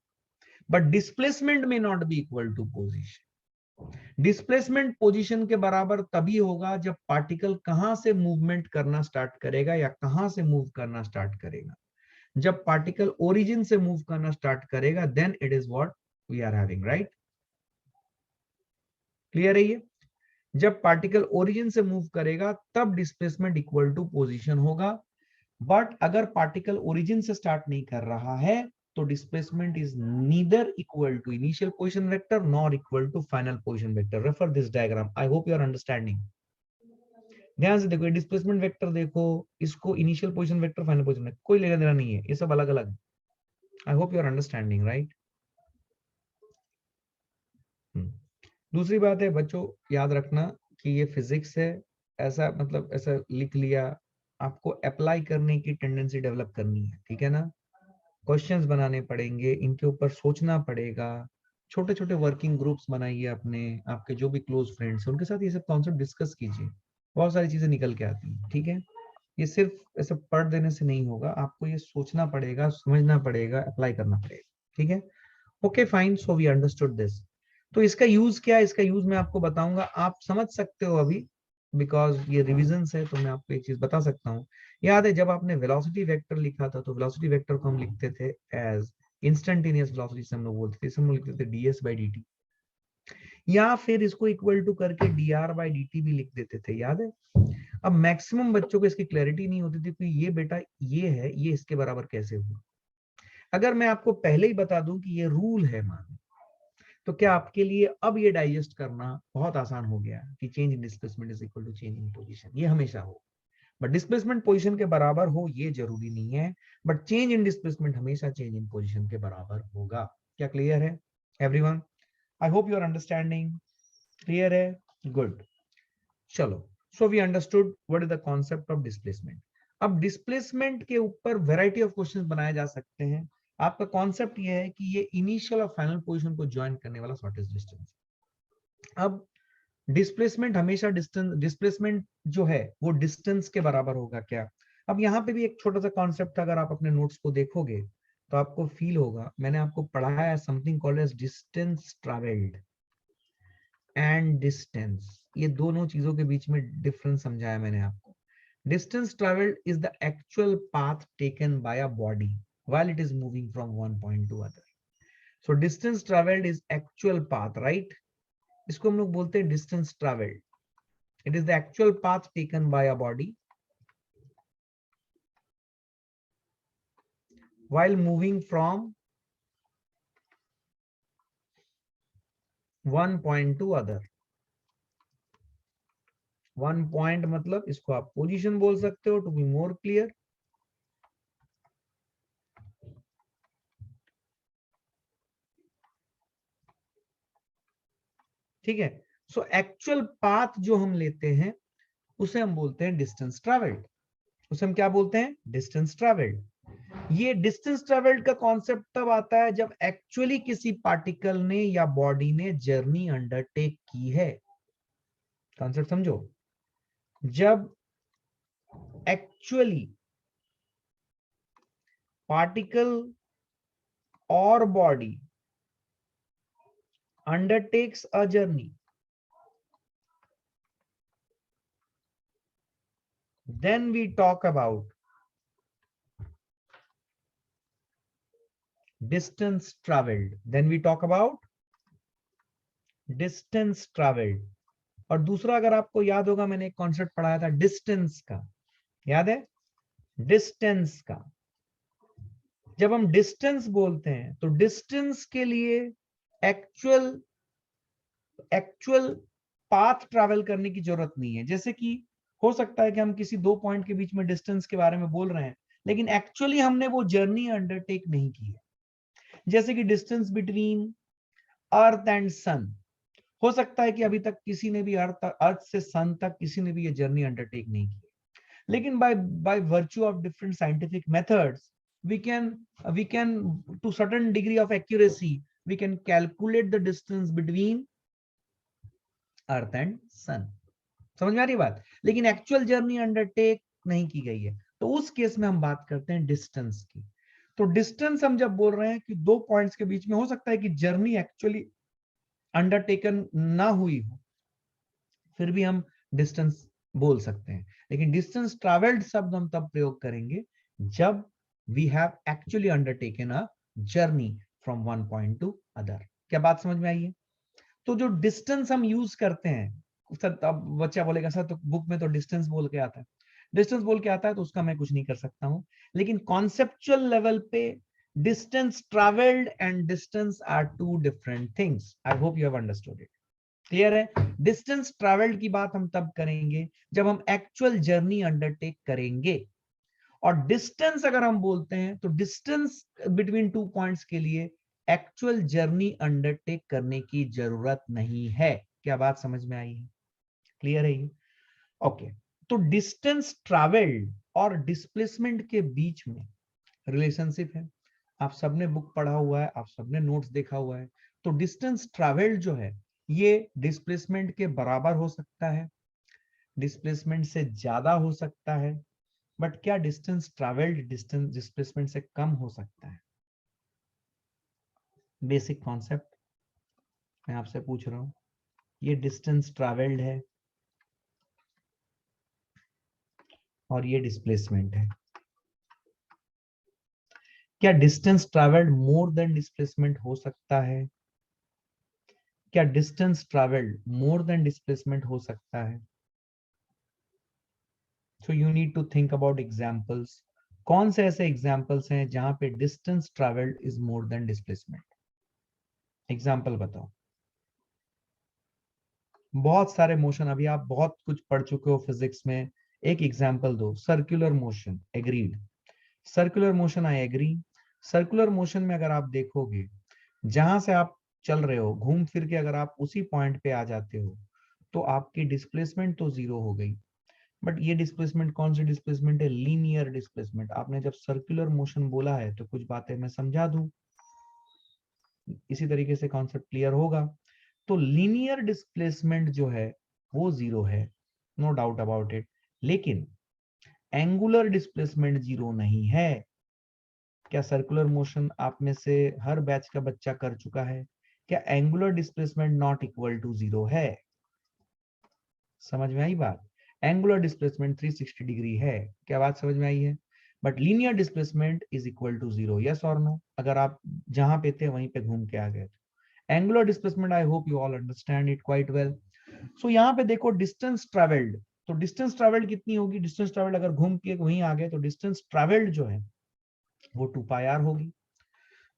but displacement may not be equal to position. Displacement position के बराबर तभी होगा जब पार्टिकल कहां से मूवमेंट करना स्टार्ट करेगा या कहां से मूव करना स्टार्ट करेगा। जब पार्टिकल ओरिजिन से मूव करना स्टार्ट करेगा, then it is what we are having, right? Clear है ये? जब पार्टिकल ओरिजिन से मूव करेगा तब डिस्प्लेसमेंट इक्वल टू पोजीशन होगा, बट अगर पार्टिकल ओरिजिन से स्टार्ट नहीं कर रहा है तो displacement is neither equal to initial position vector nor equal to final position vector. Refer this diagram, I hope you are understanding. ध्यान से देखो, डिस्प्लेसमेंट वेक्टर देखो, इसको initial position vector final position vector कोई लेना देना नहीं है, ये सब अलग अलग है। I hope you are understanding, right? दूसरी बात है बच्चों, याद रखना कि ये फिजिक्स है, ऐसा मतलब ऐसा लिख लिया, आपको अप्लाई करने की टेंडेंसी डेवलप करनी है, ठीक है ना? क्वेश्चंस बनाने पड़ेंगे, इनके ऊपर सोचना पड़ेगा। छोटे छोटे वर्किंग ग्रुप्स बनाइए अपने, आपके जो भी क्लोज फ्रेंड्स हैं उनके साथ ये सब कॉन्सेप्ट डिस्कस कीजिए, बहुत सारी चीजें निकल के आती हैं, ठीक है? ये सिर्फ ऐसे पढ़ देने से नहीं होगा, आपको ये सोचना पड़ेगा, समझना पड़ेगा, अप्लाई करना पड़ेगा, ठीक है? Okay fine, so we understood this. तो इसका यूज क्या है, इसका यूज मैं आपको बताऊंगा, आप समझ सकते हो अभी, बिकॉज ये रिविजन है तो मैं आपको एक चीज बता सकता हूँ। याद है जब आपने वेलोसिटी वेक्टर लिखा था तो वेलोसिटी वेक्टर को हम लिखते थे एज इंस्टेंटेनियस वेलोसिटी से हम लोग बोलते थे, इसे हम लोग लिखते थे ds बाई dt, या फिर इसको इक्वल टू करके dr बाई dt भी लिख देते थे, याद है। अब मैक्सिमम बच्चों को इसकी क्लैरिटी नहीं होती थी कि ये बेटा ये है, ये इसके बराबर कैसे हुआ। अगर मैं आपको पहले ही बता दूं कि ये रूल है मान, तो क्या आपके लिए अब ये डाइजेस्ट करना बहुत आसान हो गया कि change in displacement is equal to change in position, ये हमेशा हो। बट डिस्प्लेसमेंट पोजीशन के बराबर हो ये जरूरी नहीं है, बट चेंज इन डिस्प्लेसमेंट हमेशा चेंज इन पोजीशन के बराबर होगा। क्या क्लियर है everyone? I hope you are understanding. Clear है? गुड। चलो, so we understood what is the concept of displacement. अब डिस्प्लेसमेंट के ऊपर वैरायटी ऑफ क्वेश्चंस बनाए जा सकते हैं। आपका कॉन्सेप्ट ये है कि ये इनिशियल और फाइनल पोजीशन को ज्वाइन करने वाला शॉर्टेस्ट डिस्टेंस। अब डिस्प्लेसमेंट हमेशा डिस्टेंस, डिस्प्लेसमेंट जो है वो डिस्टेंस के बराबर होगा क्या। अब यहाँ पे भी एक छोटा सा कॉन्सेप्ट, अगर आप अपने नोट्स को देखोगे तो आपको फील होगा, मैंने आपको पढ़ाया है something called as distance travelled and distance, ये दोनों चीजों के बीच में डिफरेंस समझाया मैंने आपको। Distance travelled is the actual path taken by a body while it is moving from one point to other. So distance traveled is actual path, right? इसको हम लोग बोलते हैं distance traveled. It is the actual path taken by a body while moving from one point to other. One point मतलब इसको आप position बोल सकते हो, टू बी मोर क्लियर। ठीक है। सो एक्चुअल पाथ जो हम लेते हैं उसे हम बोलते हैं डिस्टेंस ट्रैवल्ड। उसे हम क्या बोलते हैं? Distance travelled. ये डिस्टेंस ट्रैवल्ड का कॉन्सेप्ट तब आता है जब एक्चुअली किसी पार्टिकल ने या बॉडी ने जर्नी अंडरटेक की है। कॉन्सेप्ट समझो, जब एक्चुअली पार्टिकल और body undertakes a journey, then we talk about distance traveled. Then we talk about distance traveled. और दूसरा अगर आपको याद होगा, मैंने एक कॉन्सेप्ट पढ़ाया था डिस्टेंस का, याद है? डिस्टेंस का, जब हम डिस्टेंस बोलते हैं तो डिस्टेंस के लिए एक्चुअल एक्चुअल पाथ ट्रैवल करने की जरूरत नहीं है। जैसे कि हो सकता है कि हम किसी दो पॉइंट के बीच में डिस्टेंस के बारे में बोल रहे हैं, लेकिन एक्चुअली हमने वो जर्नी अंडरटेक नहीं की है। जैसे कि डिस्टेंस बिटवीन अर्थ एंड सन, हो सकता है कि अभी तक किसी ने भी अर्थ से सन तक किसी ने भी ये जर्नी अंडरटेक नहीं की, लेकिन by virtue of different scientific methods we can to certain degree of accuracy we can calculate the distance between earth and sun. समझ में आ रही बात? लेकिन एक्चुअल जर्नी अंडरटेक नहीं की गई है, तो उस केस में हम बात करते हैं डिस्टेंस की। तो डिस्टेंस हम जब बोल रहे हैं कि दो पॉइंट्स के बीच में हो सकता है कि जर्नी एक्चुअली अंडरटेकन ना हुई हो, फिर भी हम डिस्टेंस बोल सकते हैं। लेकिन डिस्टेंस ट्रैवल्ड शब्द हम तब प्रयोग करेंगे जब we have actually undertaken a journey from one point to other. क्या बात समझ में आई है? तो जो डिस्टेंस हम यूज करते हैं, सर अब बच्चा बोलेगा सर तो बुक में तो डिस्टेंस बोल के आता है, डिस्टेंस बोल के आता है तो उसका मैं कुछ नहीं कर सकता हूं, लेकिन कॉन्सेप्चुअल लेवल पे distance travelled and distance are two different things. I hope you have understood it. Clear है? डिस्टेंस ट्रैवल्ड की बात हम तब करेंगे जब हम एक्चुअल जर्नी अंडरटेक करेंगे, और डिस्टेंस अगर हम बोलते हैं तो डिस्टेंस बिटवीन टू पॉइंट्स के लिए एक्चुअल जर्नी अंडरटेक करने की जरूरत नहीं है। क्या बात समझ में आई है? क्लियर है ये? ओके। तो डिस्टेंस ट्रैवल्ड और डिस्प्लेसमेंट के बीच में रिलेशनशिप है। आप सबने बुक पढ़ा हुआ है, आप सबने नोट्स देखा हुआ है। तो डिस्टेंस ट्रैवल्ड जो है ये डिस्प्लेसमेंट के बराबर हो सकता है, डिस्प्लेसमेंट से ज्यादा हो सकता है, बट क्या डिस्टेंस ट्रैवल्ड डिस्टेंस डिस्प्लेसमेंट से कम हो सकता है? Basic concept. मैं आपसे पूछ रहा हूं, ये डिस्टेंस ट्रैवल्ड है और ये डिस्प्लेसमेंट है। क्या distance travelled more than displacement हो सकता है? क्या distance travelled more than displacement हो सकता है? So you need to think about examples. कौन से ऐसे एग्जांपल्स हैं जहां पे distance travelled is more than displacement? Example बताओ। बहुत सारे मोशन, अभी आप बहुत कुछ पढ़ चुके हो फिजिक्स में। एक एग्जांपल दो। Circular motion, agreed. Circular motion, I agree. Circular motion में अगर आप देखोगे, जहां से आप चल रहे हो घूम फिर के अगर आप उसी पॉइंट पे आ जाते हो तो आपकी डिस्प्लेसमेंट तो जीरो हो गई। बट ये डिस्प्लेसमेंट कौन सी डिस्प्लेसमेंट है? Linear displacement. आपने जब सर्कुलर मोशन बोला है तो कुछ बातें मैं समझा दूं, इसी तरीके से कॉन्सेप्ट क्लियर होगा। तो लीनियर डिस्प्लेसमेंट जो है वो जीरो है, नो डाउट अबाउट इट। लेकिन एंगुलर डिस्प्लेसमेंट जीरो नहीं है। क्या सर्कुलर मोशन आप में से हर बैच का बच्चा कर चुका है? क्या angular displacement not equal to zero है? समझ में आई बात? एंगुलर डिस्प्लेसमेंट 360 डिग्री है। क्या बात समझ में आई है? But linear displacement is equal to zero, yes और नो? अगर आप जहां पे थे वहीं पे घूम के आ गए तो angular displacement, I hope you all understand it quite well. So यहाँ पे देखो डिस्टेंस ट्रेवल्ड, तो डिस्टेंस ट्रेवल्ड कितनी होगी? डिस्टेंस ट्रेवल्ड अगर घूम के वहीं आ गए तो डिस्टेंस ट्रेवल्ड जो है वो 2πr होगी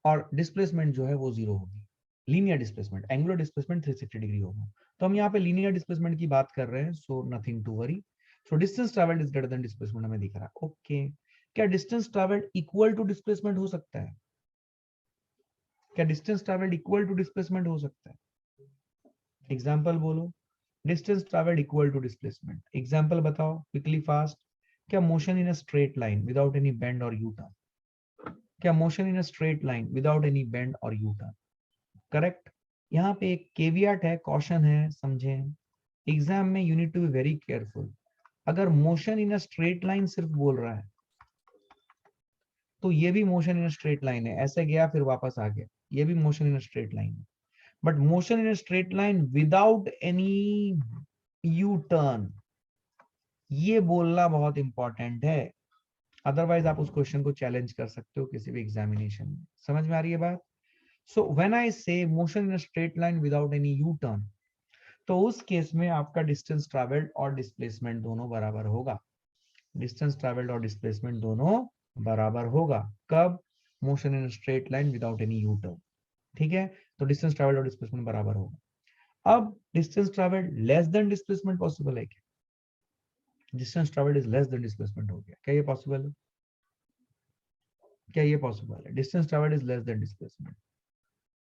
और डिस्प्लेसमेंट जो है वो जीरो होगी। Linear displacement, angular displacement 360 degree होगा। तो हम यहाँ पे लीनियर डिस्प्लेसमेंट की बात कर रहे हैं, so nothing to worry. So distance travelled is greater than displacement हमें दिख रहा है। ओके, क्या distance travelled equal to displacement हो सकता है? क्या distance travelled equal to displacement हो सकता है? एग्जाम्पल बोलो। Distance travelled equal to displacement, example बताओ क्विकली फास्ट। क्या motion in a straight line without any bend और यू टर्न? क्या motion in a straight line without any bend और U turn? Correct. यहाँ पे एक केवियट है, कॉशन है, समझें। एग्जाम में you need to be very careful. अगर motion in a straight line सिर्फ बोल रहा है तो ये भी motion in a straight line है, ऐसे गया फिर वापस आ गया, ये भी motion in a straight line है। But motion in a straight line without any U turn, ये बोलना बहुत इंपॉर्टेंट है। अदरवाइज आप उस क्वेश्चन को चैलेंज कर सकते हो किसी भी एग्जामिनेशन में। समझ में आ रही है बात? सो व्हेन आई से motion in a straight line without any U turn, तो उस केस में आपका डिस्टेंस ट्रैवल्ड और डिस्प्लेसमेंट दोनों बराबर होगा। डिस्टेंस ट्रैवल्ड और डिस्प्लेसमेंट दोनों बराबर होगा। कब? Motion in straight line without any U turn. ठीक है, तो डिस्टेंस ट्रैवल्ड और डिस्प्लेसमेंट बराबर होगा। अब distance travelled less than displacement possible है क्या? Distance travelled is less than displacement हो गया, क्या ये पॉसिबल है? क्या ये पॉसिबल है? Distance travelled is less than displacement,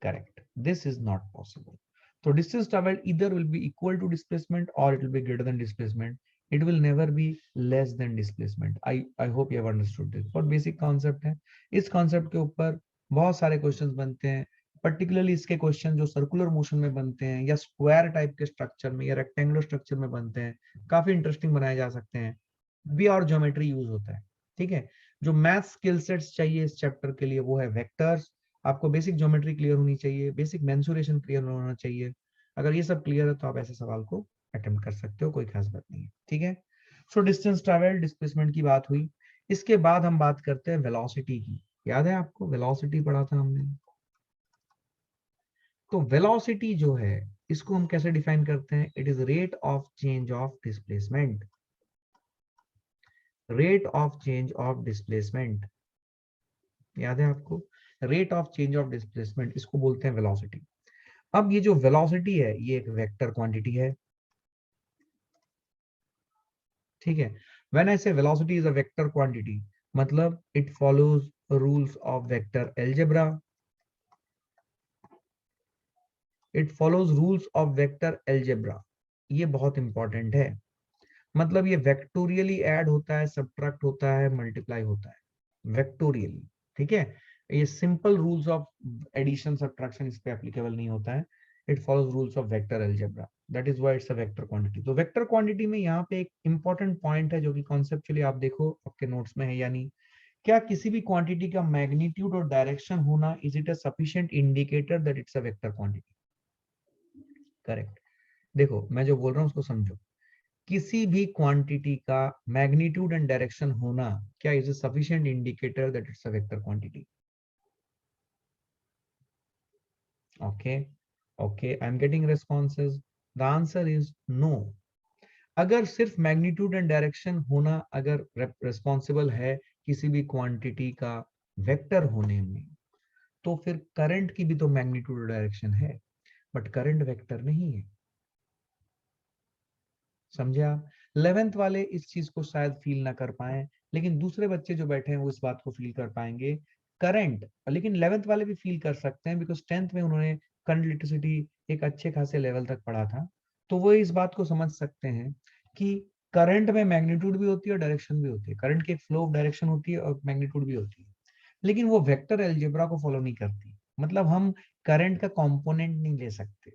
correct, this is not possible. So distance traveled either will be equal to displacement or it will be greater than displacement. It will never be less than displacement. I hope you have understood this. बहुत basic concept है। इस concept के ऊपर बहुत सारे questions बनते हैं, particularly इसके क्वेश्चन जो सर्कुलर मोशन में बनते हैं या स्क्वायर टाइप के स्ट्रक्चर में या रेक्टेंगुलर स्ट्रक्चर में बनते हैं, काफी इंटरेस्टिंग बनाए जा सकते हैं भी, और ज्योमेट्री यूज होता है। ठीक है, जो मैथ स्किल सेट्स चाहिए इस चैप्टर के लिए वो है वेक्टर्स। आपको बेसिक ज्योमेट्री क्लियर होनी चाहिए, बेसिक मेंसुरेशन क्लियर होना चाहिए। अगर ये सब क्लियर है तो आप ऐसे सवाल को अटेम्प्ट कर सकते हो, कोई खास बात नहीं है। ठीक है, सो डिस्टेंस ट्रैवल डिस्प्लेसमेंट की बात हुई। इसके बाद हम बात करते हैं वेलोसिटी की। याद है आपको वेलोसिटी पढ़ा था हमने? तो वेलोसिटी जो है इसको हम कैसे डिफाइन करते हैं? It is rate of change of displacement. Rate of change of displacement, याद है आपको? Rate of change of displacement, इसको बोलते हैं वेलोसिटी। अब ये जो वेलोसिटी है ये एक वेक्टर क्वांटिटी है। ठीक है, when I say velocity is a vector quantity, मतलब it follows rules of vector algebra. It follows rules of vector algebra, ये बहुत इंपॉर्टेंट है। मतलब ये वेक्टोरियली ऐड होता है, सब्ट्रैक्ट होता है, मल्टीप्लाई होता है वेक्टोरियली। ठीक है, ये simple rules of addition subtraction इस पे एप्लीकेबल नहीं होता है। It follows rules of vector algebra, that is why it's a vector quantity. तो वेक्टर क्वांटिटी में यहाँ पे एक इंपॉर्टेंट पॉइंट है जो कि कॉन्सेप्चुअली आप देखो आपके नोट्स में है या नहीं। क्या किसी भी क्वांटिटी का मैग्नीट्यूड और डायरेक्शन होना, is it a sufficient indicator that it's a vector quantity? Correct. देखो मैं जो बोल रहा हूँ उसको समझो। किसी भी क्वांटिटी का मैग्नीट्यूड एंड डायरेक्शन होना क्या is a sufficient indicator that it's a vector quantity? Okay okay, I am getting responses. The answer is no. अगर सिर्फ मैग्नीट्यूड एंड डायरेक्शन होना अगर रेस्पॉन्सिबल है किसी भी क्वांटिटी का वेक्टर होने में, तो फिर करंट की भी तो मैग्नीट्यूड और डायरेक्शन है, बट करंट वेक्टर नहीं है। समझे आप? 11th वाले इस चीज को शायद फील ना कर पाए, लेकिन दूसरे बच्चे जो बैठे हैं वो इस बात को फील कर पाएंगे। करंट, लेकिन 11th वाले भी फील कर सकते हैं बिकॉज 10th में उन्होंने करंट लिटरेसिटी एक अच्छे खासे लेवल तक पढ़ा था, तो वो इस बात को समझ सकते हैं कि करंट में मैग्नीट्यूड भी होती है और डायरेक्शन भी होती है। करंट की एक फ्लो ऑफ डायरेक्शन होती है और मैग्नीट्यूड भी होती है, लेकिन वो वेक्टर अलजेब्रा को फॉलो नहीं करती। मतलब हम करंट का कंपोनेंट नहीं ले सकते।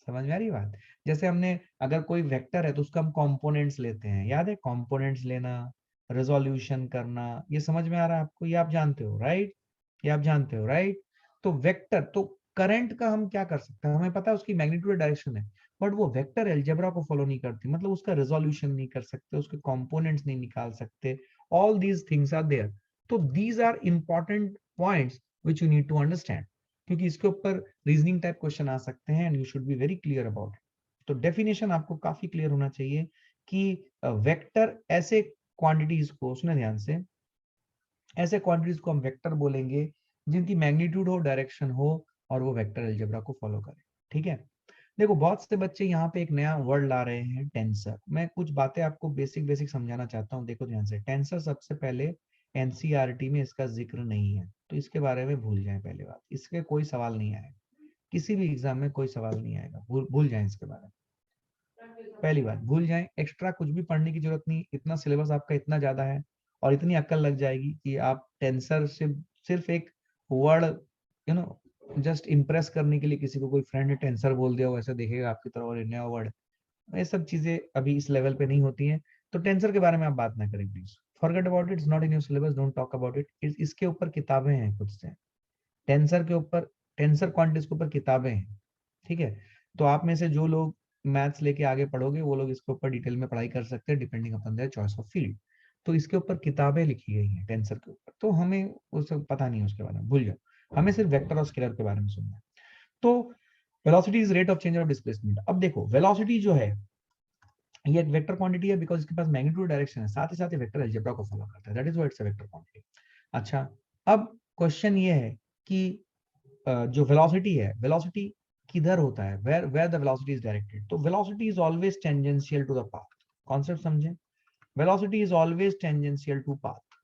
समझ में आ रही बात? जैसे हमने अगर कोई वेक्टर है तो उसका हम कंपोनेंट्स लेते हैं, याद है? कंपोनेंट्स लेना, रेजोल्यूशन करना, ये समझ में आ रहा है आपको? ये आप जानते हो राइट? ये आप जानते हो राइट? तो वेक्टर, तो करंट का हम क्या कर सकते हैं, हमें पता है उसकी मैग्नीट्यूड डायरेक्शन है, बट वो वेक्टर अलजेब्रा को फॉलो नहीं करती। मतलब उसका रेजोल्यूशन नहीं कर सकते, उसके कंपोनेंट्स नहीं निकाल सकते। All these things are there. तो these are important points which you need to understand, क्योंकि इसके ऊपर रीजनिंग टाइप क्वेश्चन आ सकते हैं and you should be very clear about it. तो डेफिनेशन आपको काफी क्लियर होना चाहिए कि वेक्टर ऐसे क्वांटिटीज को, सुने ध्यान से, ऐसे क्वांटिटीज को हम वेक्टर बोलेंगे जिनकी मैग्नीट्यूड हो, डायरेक्शन हो, और वो वेक्टर अलजेब्रा को फॉलो करे। ठीक है? देखो बहुत से बच्चे यहाँ पे एक नया वर्ड ला रहे हैं, टेंसर। मैं कुछ बातें आपको बेसिक बेसिक समझाना चाहता हूँ। देखो ध्यान से, टेंसर सबसे पहले एनसीईआरटी में इसका जिक्र नहीं है, तो इसके बारे में भूल जाएं। पहले बात, इसके कोई सवाल नहीं आएगा, किसी भी एग्जाम में कोई सवाल नहीं आएगा, भूल जाएं इसके बारे में। पहली बात, भूल जाएं। एक्स्ट्रा कुछ भी पढ़ने की जरूरत नहीं, इतना सिलेबस आपका इतना ज्यादा है और इतनी अक्ल लग जाएगी कि आप टेंसर से सिर्फ एक word, you know, just impress करने के लिए किसी को कोई फ्रेंड ने टेंसर बोल दिया हो ऐसा देखेगा आपकी तरफ और नया वर्ड, ये सब चीजें अभी इस लेवल पे नहीं होती हैं। तो टेंसर के बारे में आप बात ना करें please, forget about it, it's not in your syllabus, don't talk about it. इसके ऊपर किताबें हैं खुद से, टेंसर के ऊपर, टेंसर क्वांटिटीज के ऊपर किताबें हैं। ठीक है? तो आप में से जो लोग मैथ्स लेके आगे पढ़ोगे वो लोग इसके ऊपर डिटेल में पढ़ाई कर सकते हैं, depending upon their choice of field. तो इसके ऊपर किताबें लिखी गई हैं टेंसर के ऊपर, तो हमें वो सब पता नहीं है उसके बारे में, भूल जाओ। हमें सिर्फ वेक्टर और स्केलर के बारे में सुनना है। तो velocity is rate of change of displacement. अब देखो वेलोसिटी जो है ये एक वेक्टर क्वांटिटी है बिकॉज इसके पास मैग्नीट्यूड डायरेक्शन है, साथ ही साथ ये वेक्टर अलजेब्रा को फॉलो करता है, that is why it's a vector quantity. अच्छा, अब क्वेश्चन ये है कि जो वेलोसिटी है, वेलोसिटी किधर होता है, where where the velocity is directed. तो velocity is always tangential to the path. Concept समझे? Velocity is always tangential to path.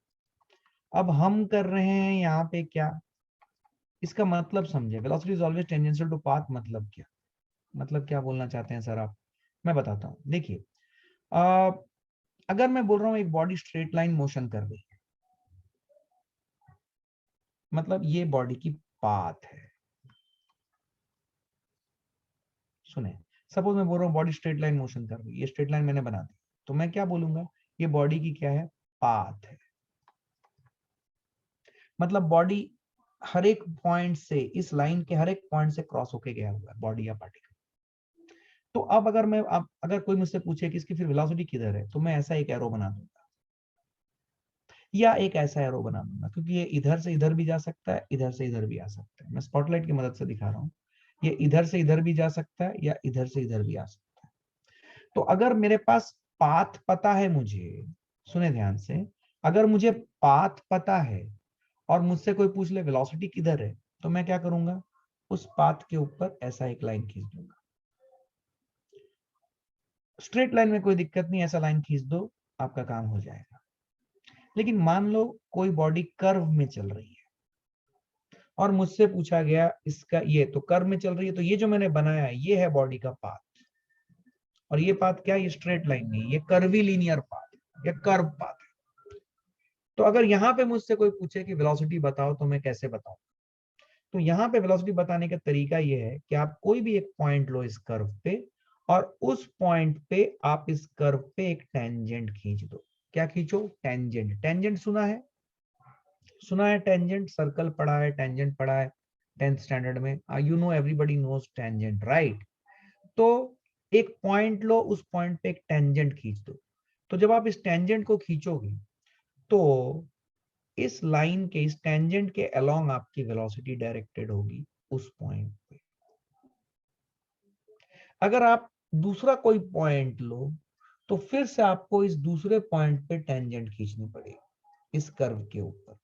अब हम कर रहे हैं यहाँ पे क्या, इसका मतलब समझे। Velocity is always tangential to path मतलब क्या, मतलब क्या बोलना चाहते हैं सर आप? मैं बताता हूँ। देखिए, अगर मैं बोल रहा हूँ एक बॉडी स्ट्रेट लाइन मोशन कर रही है, मतलब ये बॉडी की पाथ है। सुने, सपोज मैं बोल रहा हूँ बॉडी स्ट्रेट लाइन मोशन कर रही है, ये स्ट्रेट लाइन मैंने बना दी, तो मैं क्या बोलूंगा, ये बॉडी की क्या है, पाथ है। मतलब बॉडी हर एक पॉइंट से, इस लाइन के हर एक पॉइंट से क्रॉस होके गया हुआ है बॉडी या पार्टिकल। तो अब अगर मैं, अब अगर कोई मुझसे पूछे कि इसकी फिर वेलोसिटी किधर है, तो मैं ऐसा एक एरो बना दूंगा या एक ऐसा एरो बना दूंगा, क्योंकि ये इधर से इधर भी जा सकता है, इधर से इधर भी आ सकता है। मैं स्पॉटलाइट की मदद से दिखा रहा हूँ, ये इधर से इधर भी जा सकता है या इधर से इधर भी आ सकता है। तो अगर मेरे पास पाथ पता है मुझे, सुने ध्यान से, अगर मुझे पाथ पता है और मुझसे कोई पूछ ले वेलोसिटी किधर है, तो मैं क्या करूंगा, उस पाथ के ऊपर ऐसा एक लाइन खींच दूंगा। स्ट्रेट लाइन में कोई दिक्कत नहीं, ऐसा लाइन खींच दो, आपका काम हो जाएगा। लेकिन मान लो कोई बॉडी कर्व में चल रही है और मुझसे पूछा गया इसका, ये तो कर्व में चल रही है, तो ये जो मैंने बनाया है ये है बॉडी का पाथ, और ये पाथ क्या है, ये स्ट्रेट लाइन नहीं, ये कर्वी लीनियर पाथ, ये कर्व पाथ है। तो अगर यहाँ पे मुझसे कोई पूछे कि वेलोसिटी बताओ, तो मैं कैसे बताऊं? तो यहाँ पे वेलोसिटी बताने का तरीका ये है कि आप कोई भी एक पॉइंट लो इस कर्व पे, और उस पॉइंट पे आप इस कर्व पे एक टेंजेंट खींच दो। क्या खींचो? टेंजेंट। टेंजेंट सुना है? सुना है टेंजेंट, सर्कल पढ़ा है, टेंजेंट पढ़ा है। 10th स्टैंडर्ड में, you know everybody knows tangent, right? तो एक पॉइंट लो, उस पॉइंट पे एक टेंजेंट खींच दो। तो जब आप इस टेंजेंट को खींचोगे तो इस लाइन के, इस टेंजेंट के अलोंग आपकी वेलोसिटी डायरेक्टेड होगी उस पॉइंट पे। अगर आप दूसरा कोई पॉइंट लो तो फिर से आपको इस दूसरे पॉइंट पे टेंजेंट खींचनी पड़ेगी इस कर्व के ऊपर,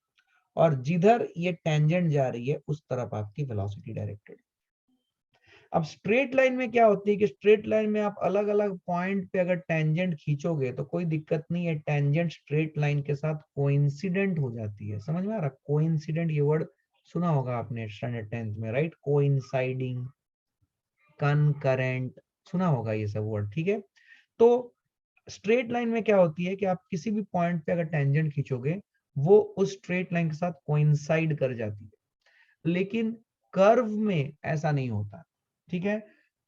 और जिधर ये टेंजेंट जा रही है उस तरफ आपकी वेलोसिटी डायरेक्टेड। अब स्ट्रेट लाइन में क्या होती है कि स्ट्रेट लाइन में आप अलग अलग पॉइंट पे अगर टेंजेंट खींचोगे तो कोई दिक्कत नहीं है, टेंजेंट स्ट्रेट लाइन के साथ कोइंसिडेंट हो जाती है। समझ में आ रहा? कोइंसिडेंट, ये वर्ड सुना होगा आपने स्टैंडर्ड 10th में, राइट? कोइंसाइडिंग, कनकरेंट, सुना होगा ये सब वर्ड, ठीक है? तो स्ट्रेट लाइन में क्या होती है कि आप किसी भी पॉइंट पे अगर टेंजेंट खींचोगे वो उस स्ट्रेट लाइन के साथ कोइंसाइड कर जाती है, लेकिन कर्व में ऐसा नहीं होता, ठीक है?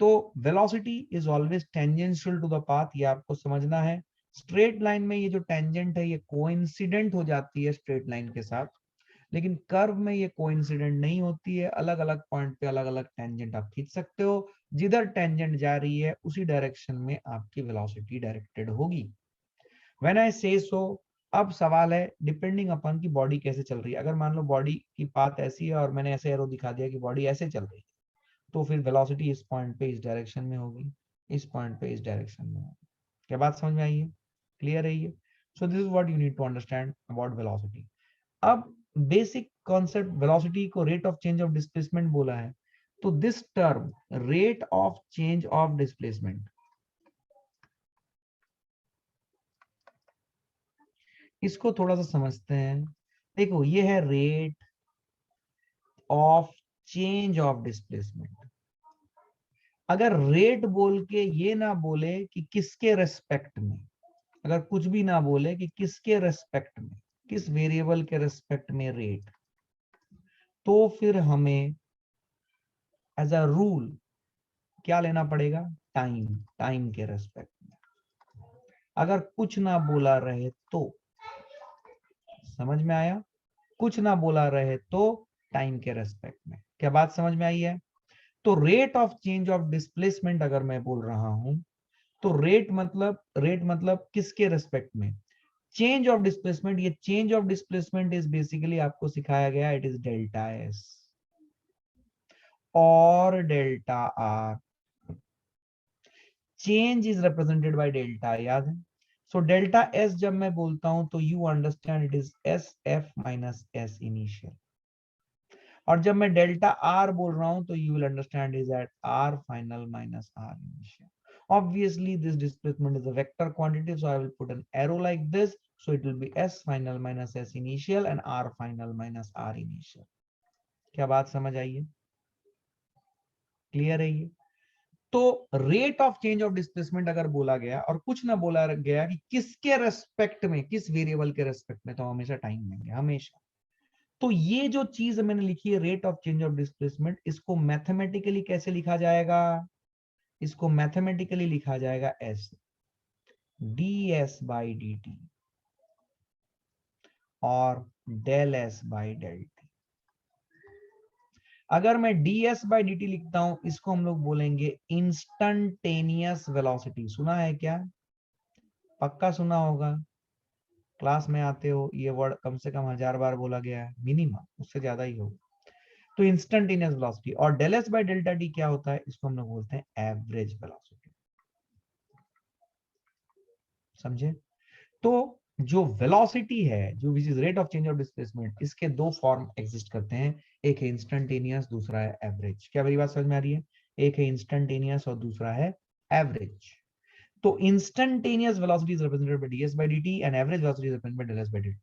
तो velocity is always tangential to the path, ये आपको समझना है। स्ट्रेट लाइन में ये जो टेंजेंट है ये कोइंसिडेंट हो जाती है स्ट्रेट लाइन के साथ, लेकिन कर्व में ये कोइंसिडेंट नहीं होती है। अलग अलग पॉइंट पे अलग अलग टेंजेंट आप खींच सकते हो, जिधर टेंजेंट जा रही है उसी डायरेक्शन में आपकी वेलोसिटी डायरेक्टेड होगी। व्हेन आई से सो, अब सवाल है डिपेंडिंग अपॉन की बॉडी कैसे चल रही है। अगर मान लो बॉडी की पाथ ऐसी है और मैंने ऐसे एरो दिखा दिया कि बॉडी ऐसे चल रही है, तो फिर वेलोसिटी इस पॉइंट पे इस डायरेक्शन में होगी, इस पॉइंट पे इस डायरेक्शन में होगी। क्या बात समझ में आई है? क्लियर है ये? So this is what you need to understand about velocity. अब बेसिक कॉन्सेप्ट, वेलोसिटी को rate of change of displacement बोला है, तो this term rate of change of displacement, इसको थोड़ा सा समझते हैं। देखो ये है rate of change of displacement. अगर रेट बोल के ये ना बोले कि किसके रेस्पेक्ट में, अगर कुछ भी ना बोले कि किसके रेस्पेक्ट में, किस वेरिएबल के रेस्पेक्ट में रेट, तो फिर हमें एज अ रूल क्या लेना पड़ेगा? टाइम, टाइम के रेस्पेक्ट में। अगर कुछ ना बोला रहे तो, समझ में आया? कुछ ना बोला रहे तो टाइम के रेस्पेक्ट में। क्या बात समझ में आई है? तो rate of change of displacement अगर मैं बोल रहा हूं तो रेट मतलब किसके रेस्पेक्ट में? Change of displacement. ये change of displacement is basically आपको सिखाया गया, इट इज डेल्टा एस और delta R. Change is represented by delta, याद है? सो डेल्टा एस जब मैं बोलता हूं तो you understand it is S F minus S initial, और जब मैं डेल्टा आर बोल रहा हूं तो you will understand is at R final minus R initial. Obviously this displacement is a vector quantity, so I will put an arrow like this, so it will be s final minus s initial and r final minus r initial. क्या बात समझ आई है? Clear है ये? तो rate of change of displacement अगर बोला गया और कुछ ना बोला गया कि किसके रेस्पेक्ट में, किस वेरिएबल के रेस्पेक्ट में, तो हमेशा टाइम लेंगे, हमेशा। तो ये जो चीज मैंने लिखी है rate of change of displacement, इसको मैथमेटिकली कैसे लिखा जाएगा? इसको मैथमेटिकली लिखा जाएगा ऐसे, D S by D T और del S by del T. अगर मैं ds बाई डी टी लिखता हूं, इसको हम लोग बोलेंगे इंस्टंटेनियस वेलोसिटी। सुना है क्या? पक्का सुना होगा, क्लास में आते हो, ये वर्ड कम से कम 1000 बार बोला गया है मिनिमम, उससे ज्यादा ही होगा। तो इंस्टंटेनियस वेलोसिटी। और del S by delta T क्या होता है? इसको हम लोग बोलते हैं एवरेज वेलोसिटी। समझे? तो जो वेलोसिटी है, जो which is rate of change of displacement, इसके दो फॉर्म एग्जिस्ट करते हैं, एक है इंस्टंटेनियस, दूसरा है एवरेज। क्या मेरी बात समझ में आ रही है? एक है इंस्टंटेनियस और दूसरा है एवरेज। तो instantaneous velocity is represented by ds by dt and average velocity is represented by ds by dt।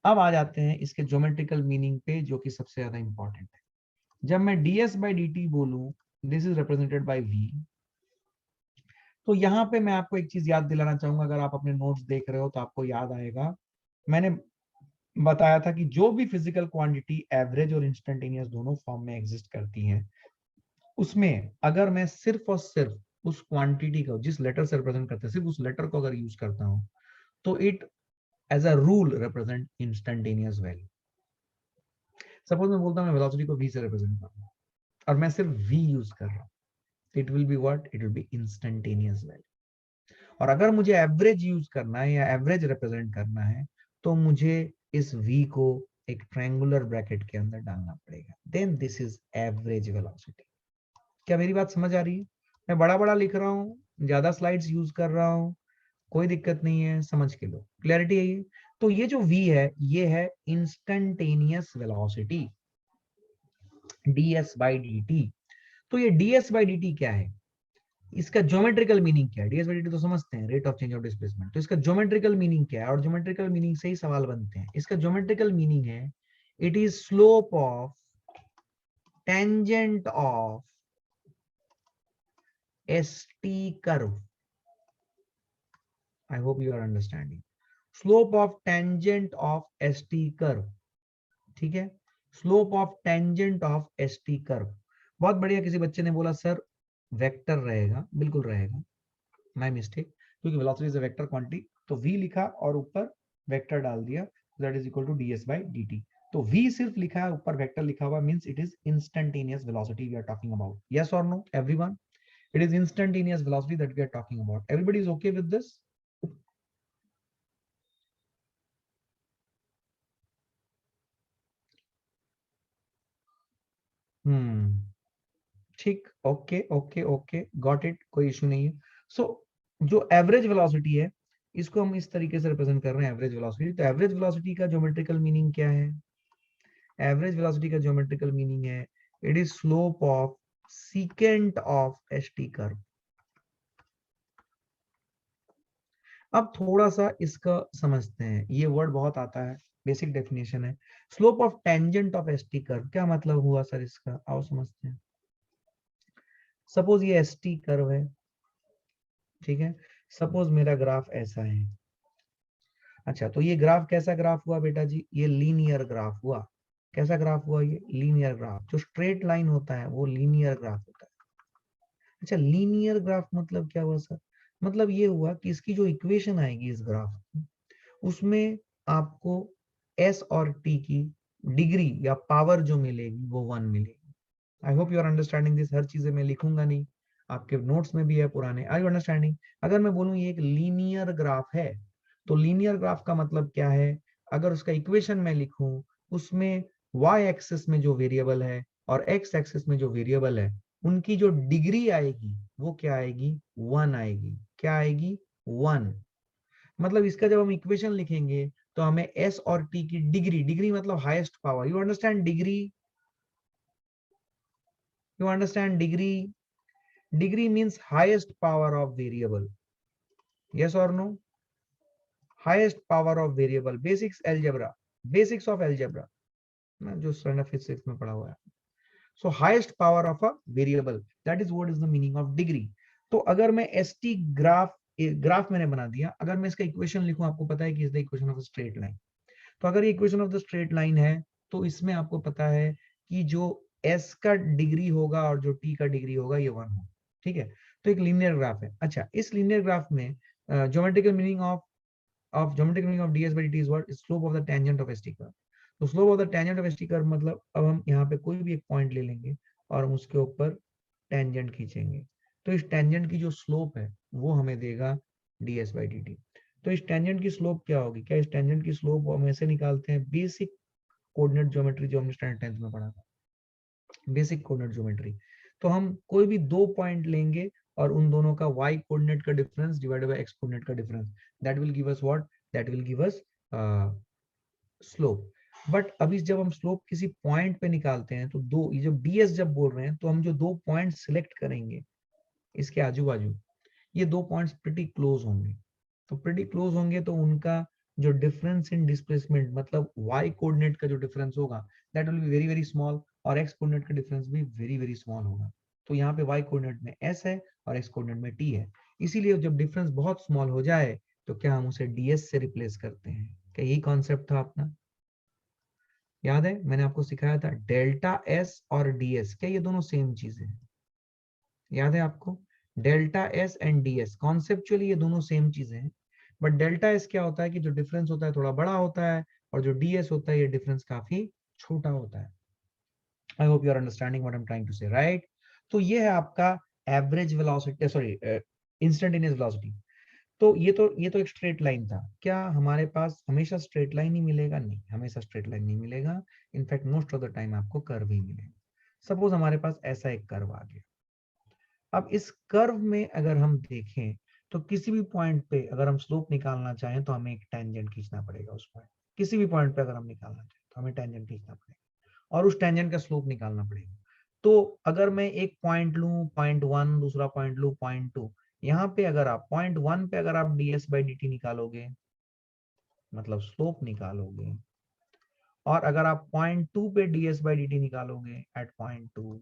अब आ जाते हैं इसके ज्योमेट्रिकल मीनिंग पे, जो कि सबसे ज्यादा इंपॉर्टेंट है। जब मैं ds बाय dt बोलूं, this is represented bye v, तो यहाँ पे मैं आपको एक चीज याद दिलाना चाहूंगा, अगर आप अपने नोट्स देख रहे हो तो आपको याद आएगा, मैंने बताया था कि जो भी फिजिकल क्वांटिटी एवरेज और इंस्टेंटेनियस दोनों फॉर्म में एग्जिस्ट करती हैं, उसमें अगर मैं सिर्फ और सिर्फ उस क्वांटिटी को जिस लेटर से रिप्रेजेंट करते हैं, सिर्फ उस लेटर को अगर यूज करता हूं, तो it as a rule represent instantaneous value. Suppose मैं बोलता हूँ मैं वेलोसिटी को v से रिप्रेजेंट कर रहा हूँ और मैं सिर्फ v यूज कर रहा हूँ, it will be what, it will B instantaneous value. और अगर मुझे एवरेज यूज करना है या एवरेज रिप्रेजेंट करना है तो मुझे इस v को एक ट्रायंगुलर ब्रैकेट के अंदर डालना पड़ेगा, then this is average velocity. क्या मेरी बात समझ आ रही है? मैं बड़ा बड़ा लिख रहा हूँ, ज्यादा स्लाइड्स यूज कर रहा हूँ, कोई दिक्कत नहीं है, समझ के लो, क्लैरिटी है ये। तो ये जो v है ये है instantaneous velocity, ds by dt। तो ये ds बाई dt क्या है, इसका ज्योमेट्रिकल मीनिंग क्या है? ds बाई dt तो समझते हैं, rate of change of displacement. तो इसका ज्योमेट्रिकल मीनिंग क्या है? और ज्योमेट्रिकल मीनिंग से ही सवाल बनते हैं। इसका ज्योमेट्रिकल मीनिंग है it is slope of tangent of st curve। I hope you are understanding. Slope of tangent of st curve, ठीक है, slope of tangent of st curve। बहुत बढ़िया। किसी बच्चे ने बोला सर वेक्टर रहेगा, बिल्कुल रहेगा, माय मिस्टेक, क्योंकि velocity is a vector quantity, तो v लिखा और ऊपर वेक्टर डाल दिया, that is equal to ds by dt। तो v सिर्फ लिखा है, ऊपर वेक्टर लिखा हुआ, means it is instantaneous velocity we are talking about. Yes और no everyone? It is instantaneous velocity that we are talking about. Everybody is okay with this? ठीक, okay okay okay, got it, कोई issue नहीं है। सो जो average velocity है इसको हम इस तरीके से रिप्रेजेंट कर रहे हैं, एवरेज वेलोसिटी। तो एवरेज वेलोसिटी का ज्योमेट्रिकल मीनिंग क्या है? एवरेज वेलोसिटी का ज्योमेट्रिकल मीनिंग है it is slope of secant of st curve. अब थोड़ा सा इसका समझते हैं, ये वर्ड बहुत आता है, बेसिक डेफिनेशन है। Slope of tangent of st curve, क्या मतलब हुआ सर इसका? आओ समझते हैं। सपोज ये st कर्व है, ठीक है, सपोज मेरा ग्राफ ऐसा है। अच्छा, तो ये ग्राफ कैसा ग्राफ हुआ बेटा जी? ये लीनियर ग्राफ हुआ। कैसा ग्राफ हुआ? ये लीनियर ग्राफ। जो स्ट्रेट लाइन होता है वो लीनियर ग्राफ होता है। अच्छा, लीनियर ग्राफ मतलब क्या हुआ सर? मतलब ये हुआ कि इसकी जो इक्वेशन आएगी इस ग्राफ की, उसमें आपको s और t की डिग्री या पावर जो मिलेगी वो 1 मिलेगी। I hope you are understanding this. हर चीजें मैं लिखूंगा नहीं, आपके नोट्स में भी है पुराने। Are you understanding? अगर मैं बोलूं ये एक लीनियर ग्राफ है, तो लीनियर ग्राफ का मतलब क्या है? अगर उसका इक्वेशन मैं लिखूं, उसमें y एक्सिस में जो वेरिएबल है और x एक्सिस में जो वेरिएबल है, उनकी जो डिग्री आएगी वो क्या आएगी? 1 आएगी। क्या आएगी? 1। मतलब इसका जब हम इक्वेशन लिखेंगे तो हमें s और t की डिग्री, डिग्री मतलब highest power, you understand degree? You understand degree? Degree means highest power of variable. Yes or no? Highest power of variable. Basics algebra. Basics of algebra. ना जो standard physics में पढ़ा हुआ है. So highest power of a variable. That is what is the meaning of degree. तो अगर मैं ST graph मैंने बना दिया, अगर मैं इसका इक्वेशन लिखूं, आपको पता है कि is the equation of straight line. तो अगर ये equation of the straight line है तो इसमें आपको पता है कि जो s का डिग्री होगा और जो t का डिग्री होगा ये 1 होगा, ठीक है। तो एक लीनियर ग्राफ है। अच्छा, इस लीनियर ग्राफ में geometrical meaning of geometrical meaning of ds by dt is what? Slope of the tangent of st curve. तो slope of the tangent of st curve मतलब अब हम यहाँ पे कोई भी एक पॉइंट ले लेंगे और हम उसके ऊपर टेंजेंट खींचेंगे, तो इस टेंजेंट की जो स्लोप है वो हमें देगा ds by dt। तो इस टेंजेंट की स्लोप क्या होगी? क्या इस टेंजेंट की स्लोप हम ऐसे निकालते हैं? बेसिक कोऑर्डिनेट ज्योमेट्री जो हमने स्टैंडर्ड 10th में पढ़ा था, बेसिक कोऑर्डिनेट ज्योमेट्री। तो हम कोई भी दो पॉइंट लेंगे और उन दोनों का y कोऑर्डिनेट का difference divided by x coordinate का difference, that will give us what? That will give us slope. But अभी जब हम स्लोप किसी पॉइंट पे निकालते हैं तो दो, ये जब ds जब बोल रहे हैं तो हम जो दो पॉइंट सिलेक्ट करेंगे इसके आजू बाजू, ये दो पॉइंट्स प्रिटी क्लोज होंगे। तो प्रिटी क्लोज होंगे तो उनका जो डिफरेंस इन डिस्प्लेसमेंट मतलब y कोऑर्डिनेट का जो डिफरेंस होगा that will be very very small, और x कोऑर्डिनेट का डिफरेंस भी वेरी वेरी स्मॉल होगा। तो यहाँ पे y कोऑर्डिनेट में s है और x कोऑर्डिनेट में t है। इसीलिए जब डिफरेंस बहुत स्मॉल हो जाए तो क्या हम उसे ds से रिप्लेस करते हैं। क्या यही कॉन्सेप्ट था अपना? याद है मैंने आपको सिखाया था डेल्टा s और ds, क्या ये दोनों सेम चीजें हैं? याद है आपको? Delta S and D S, conceptually ये दोनों सेम चीजें हैं, बट डेल्टा एस क्या होता है कि जो डिफरेंस होता है थोड़ा बड़ा होता है, और जो डी एस होता है ये डिफरेंस काफी छोटा होता है। I hope you are understanding what I am trying to say, right? तो ये है आपका average velocity, sorry instantaneous velocity. तो ये तो एक स्ट्रेट लाइन था। क्या हमारे पास हमेशा स्ट्रेट लाइन ही मिलेगा? नहीं, हमेशा स्ट्रेट लाइन नहीं मिलेगा। In fact most of the time आपको कर्व ही मिलेगा। सपोज हमारे पास ऐसा एक कर्व आ गया। अब इस कर्व में अगर हम देखें तो किसी भी पॉइंट पे अगर हम स्लोप निकालना चाहें तो हमें एक टेंजेंट खींचना पड़ेगा उस पॉइंट। किसी भी पॉइंट पे अगर हम निकालना चाहें तो हमें टेंजेंट खींचना पड़ेगा और उस टेंजेंट का स्लोप निकालना पड़ेगा। तो अगर मैं एक पॉइंट लूं .1, दूसरा पॉइंट लूं .2, यहाँ पे अगर आप .1 पे अगर आप ds/dt निकालोगे, मतलब स्लोप निकालोगे, और अगर आप .2 पे ds/dt निकालोगे एट .2,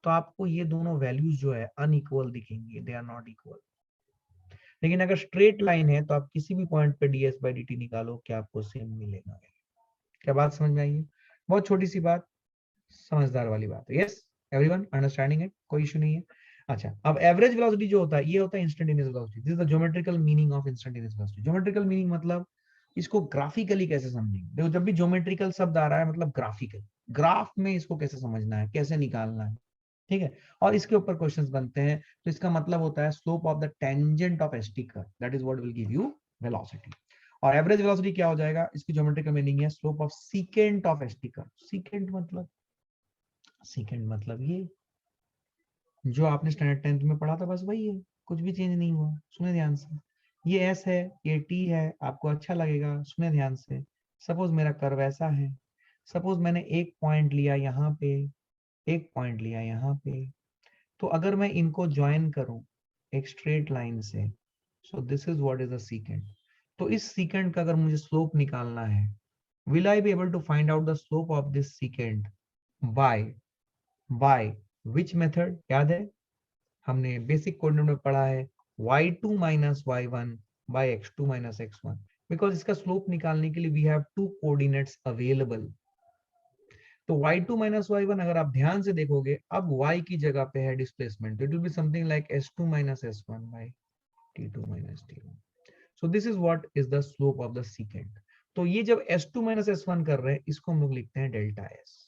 तो आपको ये दोनों वैल्यूज जो है अनइक्वल दिखेंगे, दे आर नॉट इक्वल। लेकिन अगर स्ट्रेट लाइन है तो आप किसी भी पॉइंट पे ds/dt निकालो, क्या आपको सेम मिलेगा? क्या बात समझ में आई है? बहुत छोटी सी बात, समझदार वाली बात है। यस, एवरीवन अंडरस्टैंडिंग है, कोई इशू नहीं है। अच्छा, अब एवरेज वेलोसिटी जो होता है, ये होता है instantaneous velocity. This is the geometrical meaning of instantaneous velocity. Geometrical meaning मतलब इसको ग्राफिकली कैसे समझेंगे? देखो, जब भी ज्योमेट्रिकल शब्द आ रहा है मतलब ग्राफिकल, ग्राफ में इसको कैसे समझना है, कैसे निकालना है, ठीक है? और इसके ऊपर क्वेश्चंस बनते हैं। तो इसका मतलब होता है slope of the tangent of ST curve, that is what will give you velocity. और एवरेज वेलोसिटी क्या हो जाएगा? इसकी ज्योमेट्रिकल मीनिंग है slope of secant of ST curve. Secant मतलब ये जो आपने स्टैंडर्ड 10th में पढ़ा था, बस वही है, कुछ भी चेंज नहीं हुआ। सुने ध्यान से, ये एस है, ये टी है, आपको अच्छा लगेगा, सुने ध्यान से। सपोज मेरा कर्व ऐसा है, सपोज मैंने एक पॉइंट लिया यहाँ पे, एक पॉइंट लिया यहाँ पे, तो अगर मैं इनको ज्वाइन करूं एक स्ट्रेट लाइन से, so this is what is a secant. तो इस सीकेंट का अगर मुझे स्लोप निकालना है, will I be able to find out the slope of this secant by by which method? याद है, हमने बेसिक कोऑर्डिनेट में पढ़ा है y2 minus y1 by x2 minus x1। Because इसका स्लोप निकालने के लिए we have two coordinates available. तो y2 माइनस y1 अगर आप ध्यान से देखोगे, अब y की जगह पे है displacement, it will be something like s2 minus s1 by t2 minus t1। So this is what is the slope of the secant. तो ये जब s2 माइनस s1 कर रहे हैं, इसको हम लोग लिखते हैं डेल्टा s,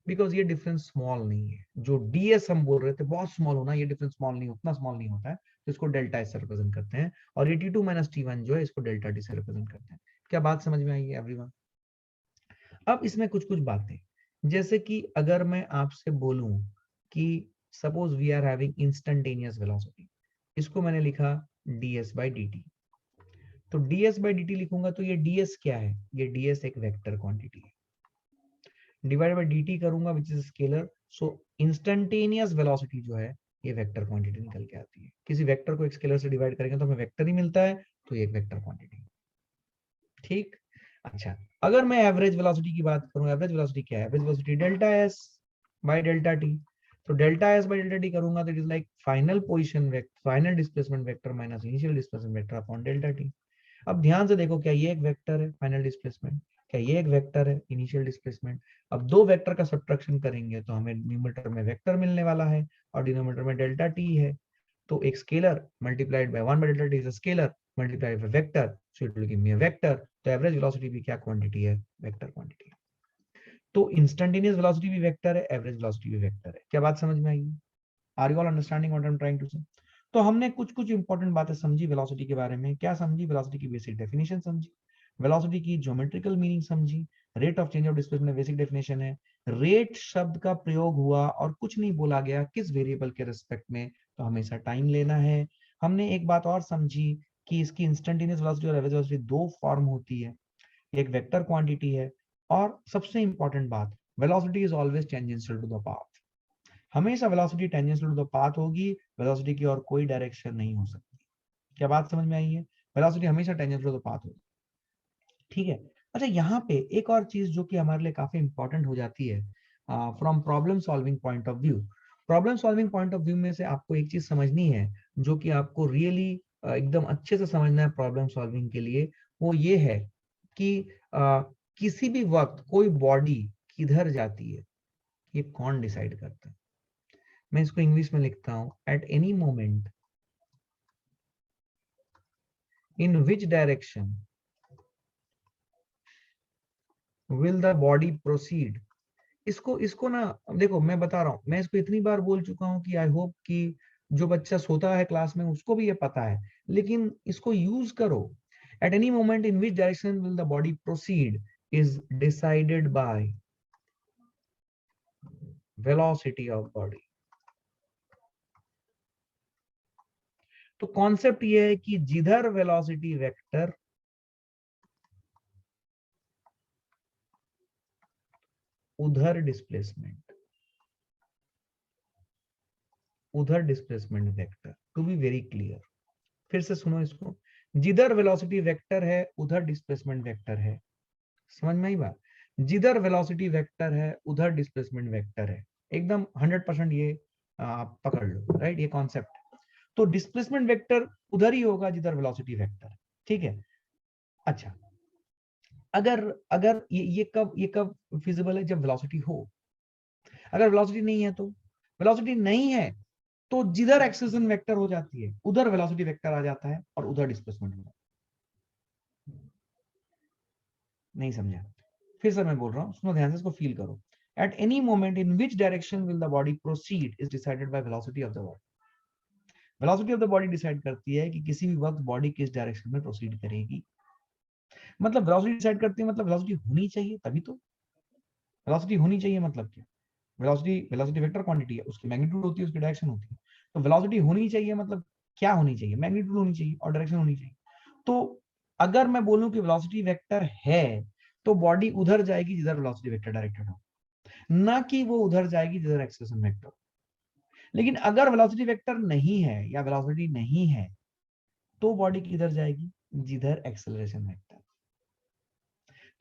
बिकॉज ये डिफरेंस स्मॉल नहीं है। जो ds हम बोल रहे थे बहुत स्मॉल होना, ये डिफरेंस स्मॉल नहीं, उतना स्मॉल नहीं होता है, तो इसको डेल्टा s से रिप्रेजेंट करते हैं। और ये t2 माइनस t1 जो है, इसको डेल्टा t से रिप्रेजेंट करते हैं। क्या बात समझ में आई है एवरीवन? अब इसमें कुछ कुछ बातें, जैसे कि अगर मैं आपसे बोलूं कि suppose we are having instantaneous velocity, इसको मैंने लिखा ds/dt। तो ds/dt लिखूंगा तो ये ds क्या है? ये ds एक वेक्टर क्वांटिटी है, डिवाइड बाय dt करूंगा which is scalar. So instantaneous velocity जो है, ये वेक्टर क्वांटिटी निकल के आती है। किसी वेक्टर को एक स्केलर से डिवाइड करेंगे तो हमें वेक्टर ही मिलता है, तो ये एक वेक्टर क्वांटिटी। ठीक। अच्छा, अगर मैं एवरेज वेलोसिटी की बात करूं, एवरेज वेलोसिटी क्या है? Average velocity delta S by delta T. तो delta S by delta T करूंगा तो it is like final position vector, final displacement vector minus initial displacement vector upon delta T. अब ध्यान से देखो, क्या ये एक वेक्टर है फाइनल डिस्प्लेसमेंट? क्या ये एक वेक्टर है इनिशियल डिस्प्लेसमेंट? अब दो वेक्टर का सब्ट्रैक्शन करेंगे तो हमें न्यूमरेटर में वेक्टर मिलने वाला है और डिनोमिनेटर में डेल्टा टी है। तो एक scalar multiplied by 1 by delta T is a scalar multiplied by vector, so it will give me a vector. तो एवरेज वेलोसिटी भी क्या क्वांटिटी है? Vector quantity. तो इंस्टेंटेनियस वेलोसिटी भी वेक्टर है, एवरेज वेलोसिटी भी वेक्टर है। क्या बात समझ में आई? Are you all understanding what I am trying to say? तो हमने कुछ कुछ इंपॉर्टेंट बातें समझी वेलोसिटी के बारे में। क्या समझी? वेलोसिटी की बेसिक डेफिनेशन समझी, वेलोसिटी की ज्योमेट्रिकल मीनिंग समझी, rate of change of displacement basic definition है, रेट शब्द का प्रयोग हुआ और कुछ नहीं बोला गया किस वेरिएबल के रिस्पेक्ट में, तो हमेशा टाइम लेना है। हमने एक बात और समझी कि इसकी इंस्टेंटेनियस वेलोसिटी और एवरेज वेलोसिटी दो फॉर्म होती है, एक वेक्टर क्वांटिटी है, और सबसे इंपॉर्टेंट बात, velocity is always tangential to the path. हमेशा velocity tangential to the path होगी, वेलोसिटी की और कोई डायरेक्शन नहीं हो सकती। क्या बात समझ में आई है? वेलोसिटी हमेशा टेंजेंशियल टू द पाथ होगी, ठीक है? अच्छा, यहाँ पे एक और चीज जो कि हमारे लिए काफी इंपॉर्टेंट हो जाती है from problem solving point of view. Problem solving point of view में से आपको एक चीज समझनी है, जो कि आपको रियली एकदम अच्छे से समझना है प्रॉब्लम सॉल्विंग के लिए। वो ये है कि किसी भी वक्त कोई बॉडी किधर जाती है, ये कौन डिसाइड करता है? मैं इसको इंग्लिश में लिखता हूं, eight any moment in which direction will the body proceed इसको इसको ना, देखो मैं बता रहा हूँ, मैं इसको इतनी बार बोल चुका हूँ कि आई होप कि जो बच्चा सोता है क्लास में उसको भी ये पता है, लेकिन इसको यूज करो। At any moment in which direction will the body proceed is decided by velocity of body. तो कॉन्सेप्ट ये है कि जिधर वेलोसिटी वेक्टर उधर डिस्प्लेसमेंट, उधर displacement vector. To be very clear, फिर से सुनो इसको, जिधर वेलोसिटी वेक्टर है उधर डिस्प्लेसमेंट वेक्टर है। समझ में आई बात? जिधर वेलोसिटी वेक्टर है उधर डिस्प्लेसमेंट वेक्टर है, एकदम 100% ये आप पकड़ लो, राइट? ये कॉन्सेप्ट। तो डिस्प्लेसमेंट वेक्टर उधर ही होगा जिधर वेलोसिटी वेक्टर, ठीक है? अच्छा, अगर अगर ये कब फिजिबल है? जब वेलोसिटी हो। अगर वेलोसिटी नहीं है तो, वेलोसिटी नहीं है तो जिधर एक्सेलरेशन वेक्टर हो जाती है उधर वेलोसिटी वेक्टर आ जाता है और उधर डिस्प्लेसमेंट होता है। नहीं समझा? फिर से मैं बोल रहा हूं, सुनो ध्यान से, इसको फील करो। At any moment in which direction will the body proceed is decided by velocity of the body. Velocity of the body decide करती है कि किसी भी वक्त बॉडी किस डायरेक्शन में प्रोसीड करेगी। मतलब वेलोसिटी डिसाइड करती है, मतलब वेलोसिटी होनी चाहिए तभी तो। वेलोसिटी होनी चाहिए मतलब क्या? वेलोसिटी, वेलोसिटी वेक्टर क्वांटिटी है, उसकी मैग्नीट्यूड होती है, उसकी डायरेक्शन होती है। तो वेलोसिटी होनी चाहिए मतलब क्या होनी चाहिए? मैग्नीट्यूड होनी चाहिए और डायरेक्शन होनी चाहिए। तो अगर मैं बोलूं कि वेलोसिटी वेक्टर है तो बॉडी उधर जाएगी जिधर वेलोसिटी वेक्टर डायरेक्टेड हो, ना कि वो उधर जाएगी जिधर एक्सेलरेशन वेक्टर। लेकिन अगर वेलोसिटी वेक्टर नहीं है या वेलोसिटी नहीं है तो बॉडी किधर जाएगी? जिधर एक्सेलरेशन वेक्टर।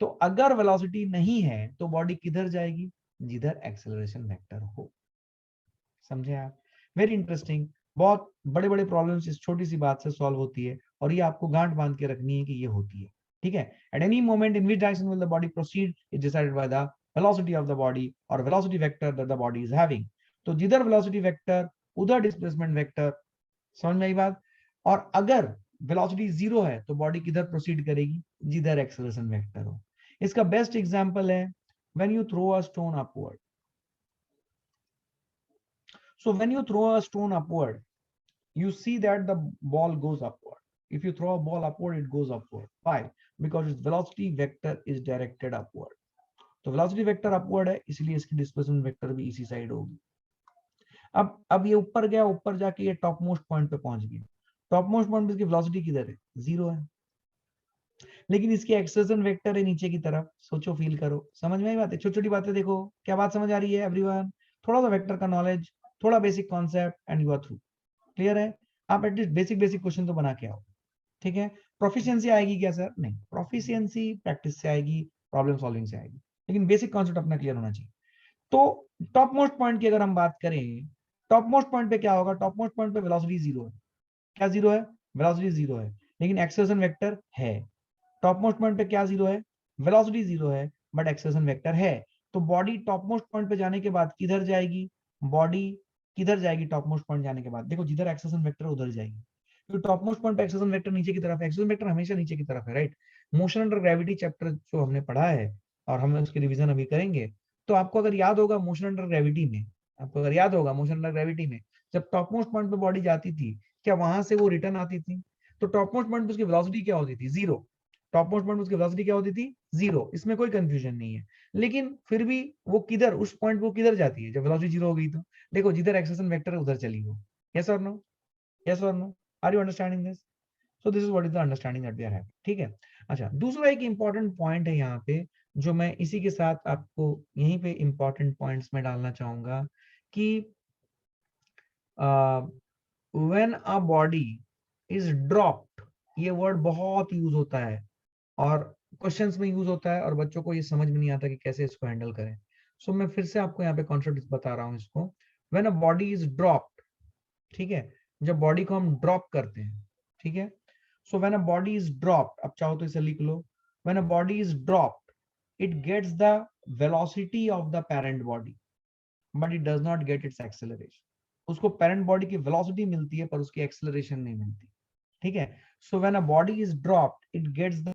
तो अगर वेलोसिटी नहीं है तो बॉडी किधर जाएगी? जिधर एक्सेलरेशन वेक्टर हो। समझे आप? Very interesting. बहुत बड़े बड़े प्रॉब्लम्स इस छोटी सी बात से सॉल्व होती है, और ये आपको गांठ बांध के रखनी है कि ये होती है, ठीक है? At any moment in which direction will the body proceed is decided by the velocity of the body और velocity vector that the body is having. तो जिधर वेलोसिटी वेक्टर उधर डिस्प्लेसमेंट वेक्टर। समझ में आई बात? और अगर वेलोसिटी जीरो है तो बॉडी किधर प्रोसीड करेगी? जिधर एक्सेलरेशन वेक्टर हो। इसका बेस्ट एग्जांपल है when you throw a stone upward. So when you throw a stone upward, you see that the ball goes upward. If you throw a ball upward, it goes upward. Why? Because its velocity vector is directed upward. तो velocity vector upward है, इसलिए इसकी displacement vector भी इसी side होगी। अब ये ऊपर गया, ऊपर जाके ये टॉप मोस्ट पॉइंट पे पहुंच गया। टॉप मोस्ट पॉइंट पे इसकी वेलोसिटी किधर है? जीरो है। लेकिन इसकी एक्सेलरेशन वेक्टर है नीचे की तरफ। सोचो, फील करो, समझ में आई बात है? छोटी छोटी बातें देखो, क्या बात समझ आ रही है एवरीवन? थोड़ा सा वेक्टर का नॉलेज, थोड़ा basic concept and you are through. Clear है? आप एटलीस्ट बेसिक बेसिक क्वेश्चन तो बना के आओ, ठीक है? प्रोफिशिएंसी आएगी क्या सर? नहीं, प्रोफिशिएंसी प्रैक्टिस से आएगी, प्रॉब्लम सॉल्विंग से आएगी, लेकिन बेसिक कॉन्सेप्ट अपना क्लियर होना चाहिए। तो टॉप मोस्ट पॉइंट की अगर हम बात करें, टॉप मोस्ट पॉइंट पे क्या होगा? टॉप मोस्ट पॉइंट पे वेलोसिटी जीरो है। क्या जीरो है? वेलोसिटी जीरो है, लेकिन एक्सेलरेशन वेक्टर है। टॉप मोस्ट पॉइंट पे क्या जीरो है? वेलोसिटी जीरो है, बट एक्सेलरेशन वेक्टर है। तो बॉडी टॉप मोस्ट पॉइंट पे जाने के बाद किधर जाएगी? बॉडी किधर जाएगी टॉप मोस्ट पॉइंट जाने के बाद? देखो, जिधर एक्सेलरेशन वेक्टर उधर जाएगी, क्योंकि टॉप मोस्ट पॉइंट पे एक्सेलरेशन वेक्टर नीचे की तरफ है। एक्सेलरेशन वेक्टर हमेशा नीचे की तरफ है, right? Motion under gravity chapter जो हमने पढ़ा है और हम उसकी रिवीजन अभी करेंगे, तो आपको अगर याद होगा मोशन अंडर ग्रेविटी में, आपको अगर याद होगा मोशन अंडर ग्रेविटी में जब टॉप मोस्ट पॉइंट पे बॉडी जाती थी, क्या वहां से वो रिटर्न आती थी? तो टॉप मोस्ट पॉइंट पे उसकी वेलोसिटी क्या होती थी? जीरो। टॉप मोस्ट पॉइंट उसकी वेलोसिटी क्या होती थी? जीरो। इसमें कोई कंफ्यूजन नहीं है। लेकिन फिर भी वो किधर, उस पॉइंट वो किधर जाती है जब वेलोसिटी जीरो हो गई? तो देखो, जिधर एक्सेलरेशन वेक्टर है उधर चली वो। यस और नो? यस और no? Are you understanding this? So this is what is the understanding that we are having, ठीक है? अच्छा, दूसरा एक इंपॉर्टेंट पॉइंट है यहाँ पे, जो मैं इसी के साथ आपको यहीं पे इंपॉर्टेंट पॉइंट्स में डालना चाहूंगा कि when a body is dropped, ये वर्ड बहुत यूज होता है और क्वेश्चंस में यूज होता है, और बच्चों को ये समझ में नहीं आता कि कैसे इसको हैंडल करें। सो मैं फिर से आपको यहाँ पे कॉन्सेप्ट बता रहा हूँ इसको। When a body is dropped, ठीक है? जब बॉडी को हम ड्रॉप करते हैं, ठीक है? So when a body is dropped, अब चाहो तो इसे लिख लो, when a body is dropped it gets the velocity of the parent body but it does not get its acceleration. उसको पेरेंट बॉडी की वेलोसिटी मिलती है पर उसकी एक्सेलरेशन नहीं मिलती, ठीक है? So when a body is dropped it gets the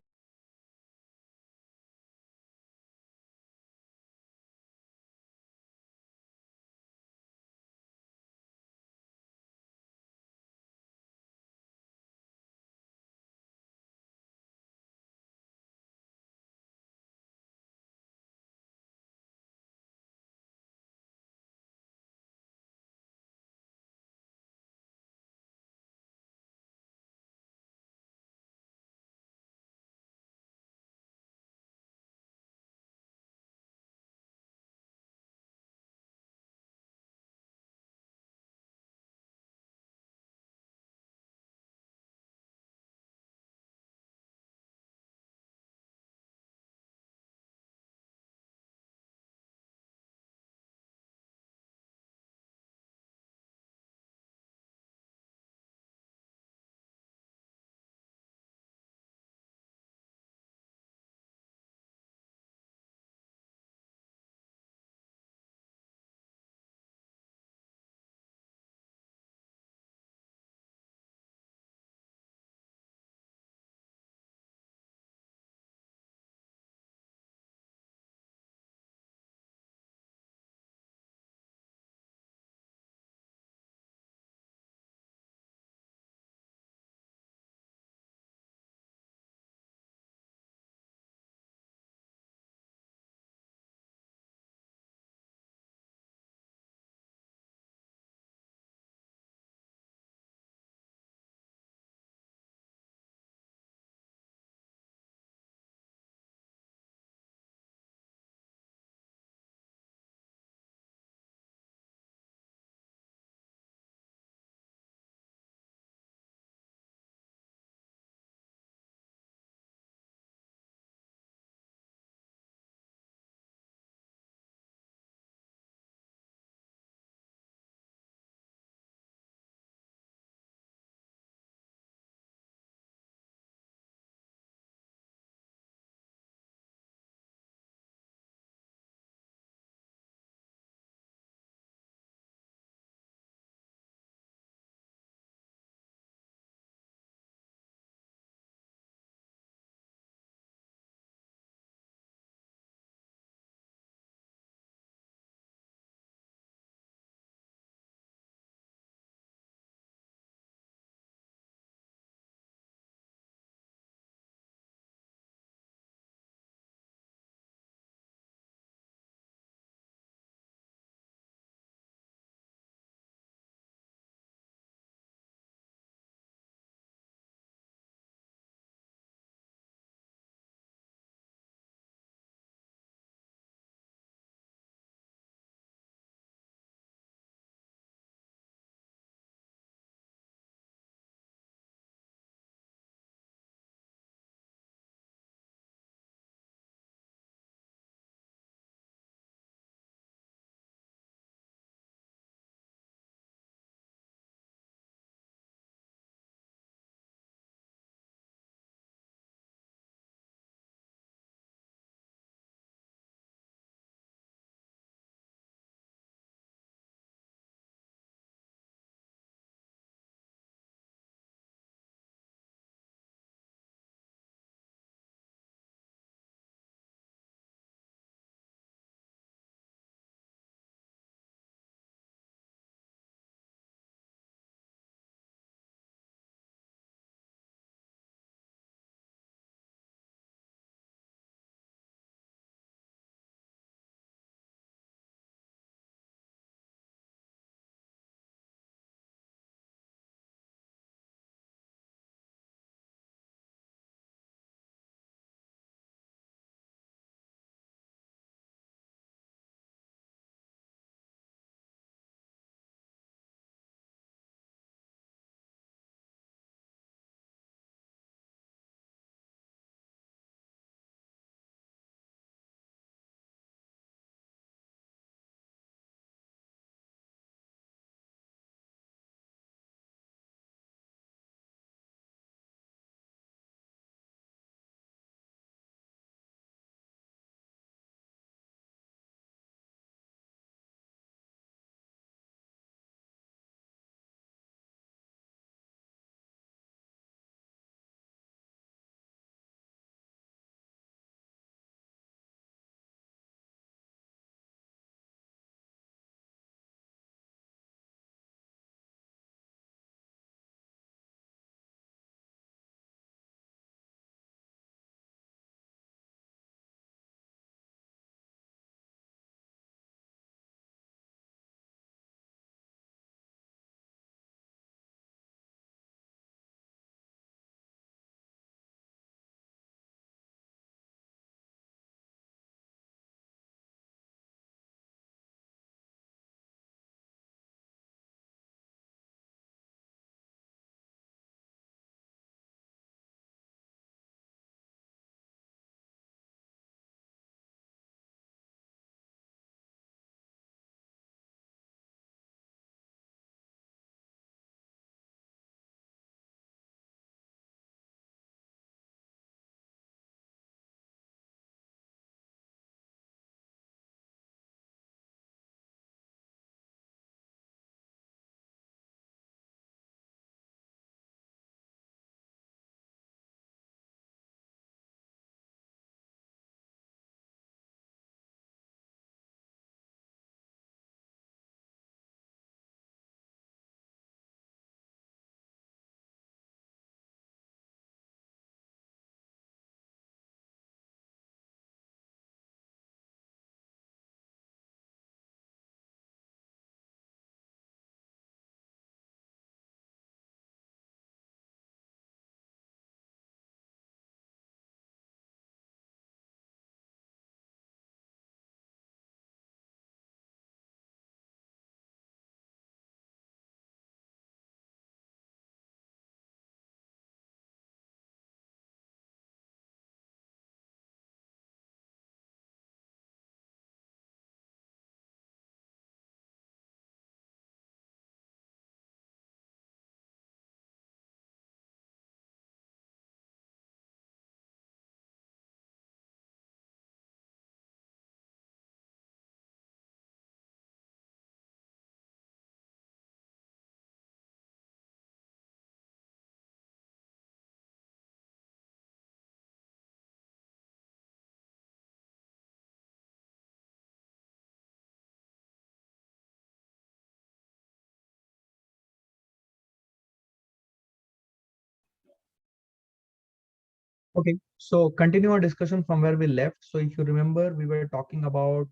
Okay, so continue our discussion from where we left. So if you remember, we were talking about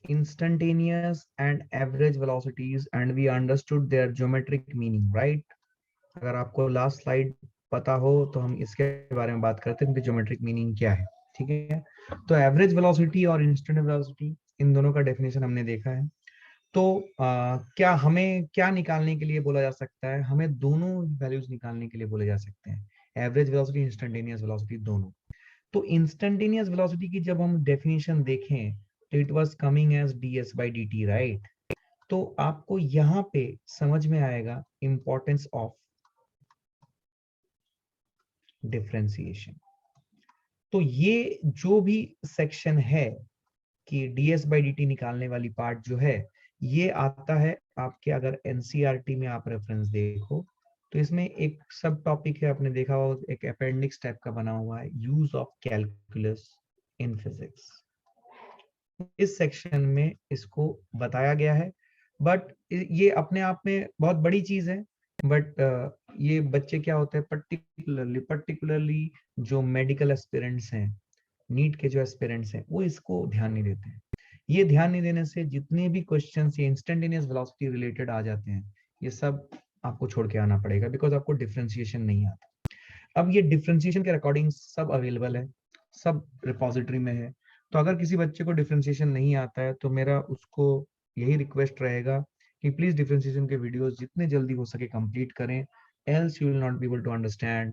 instantaneous and average velocities and we understood their geometric meaning, right? अगर आपको last slide पता हो तो हम इसके बारे में बात करते हैं कि ज्योमेट्रिक मीनिंग क्या है, ठीक है? तो एवरेज वेलोसिटी और इंस्टेंट वेलोसिटी, इन दोनों का डेफिनेशन हमने देखा है। तो क्या हमें क्या निकालने के लिए बोला जा सकता है? हमें दोनों वैल्यूज निकालने के लिए बोले जा सकते हैं, एवरेज वेलोसिटी, इंस्टेंटेनियस वेलोसिटी, दोनों। तो इंस्टेंटेनियस वेलोसिटी की जब हम डेफिनेशन देखें तो it was coming as ds by dt, right? तो आपको यहाँ पे समझ में आएगा इंपॉर्टेंस ऑफ डिफरेंशिएशन। तो ये जो भी सेक्शन है कि ds by dt निकालने वाली पार्ट जो है, ये आता है आपके, अगर एनसीईआरटी में आप रेफरेंस देखो तो इसमें एक सब टॉपिक है, आपने देखा हो, एक अपेंडिक्स टाइप का बना हुआ है, use of calculus in physics. इस सेक्शन में इसको बताया गया है, बट ये अपने आप में बहुत बड़ी चीज है। बट ये बच्चे क्या होते हैं, पर्टिकुलरली जो मेडिकल एस्पिरेंट्स हैं, नीट के जो एस्पिरेंट्स हैं, वो इसको ध्यान नहीं देते हैं। ये ध्यान नहीं देने से जितने भी क्वेश्चंस ये इंस्टेंटेनियस वेलोसिटी रिलेटेड आ जाते हैं, ये सब आपको छोड़ के आना पड़ेगा, बिकॉज आपको डिफरेंशिएशन नहीं आता। अब ये डिफरेंशिएशन के अकॉर्डिंग सब अवेलेबल है, सब रिपोजिटरी में है। तो अगर किसी बच्चे को डिफरेंशिएशन नहीं आता है तो मेरा उसको यही रिक्वेस्ट रहेगा कि प्लीज डिफरेंशिएशन के वीडियोस जितने जल्दी हो सके कंप्लीट करें, else you will not be able to understand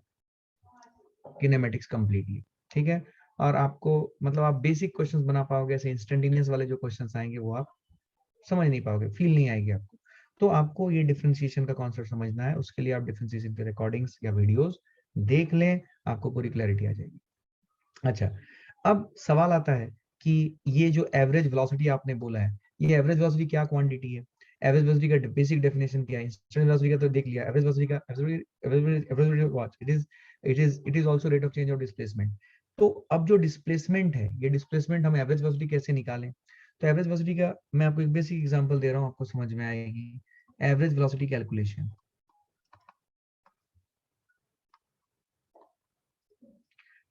kinematics completely, ठीक है? और आपको मतलब आप बेसिक क्वेश्चंस बना पाओगे, ऐसे इंस्टेंटेनियस वाले जो क्वेश्चंस आएंगे वो आप समझ नहीं पाओगे, फील नहीं आएगी आपको। तो आपको ये डिफरेंशिएशन का कॉन्सेप्ट समझना है, उसके लिए आप डिफरेंशिएशन के रिकॉर्डिंग्स या वीडियोस देख लें, आपको पूरी क्लैरिटी आ जाएगी। अच्छा, अब सवाल आता है कि ये जो एवरेज वेलोसिटी आपने बोला है, ये एवरेज वेलोसिटी क्या क्वांटिटी है? एवरेज वेलोसिटी का बेसिक डेफिनेशन क्या है? इंस्टेंट वेलोसिटी का तो देख लिया, एवरेज वेलोसिटी का average what it is also rate of change of displacement. तो अब जो डिस्प्लेसमेंट है, ये डिस्प्लेसमेंट हम एवरेज वेलोसिटी कैसे निकालें? तो एवरेज वेलोसिटी का मैं आपको एक बेसिक एग्जांपल दे रहा हूं, आपको समझ में आएगी। एवरेज वेलोसिटी कैलकुलेशन,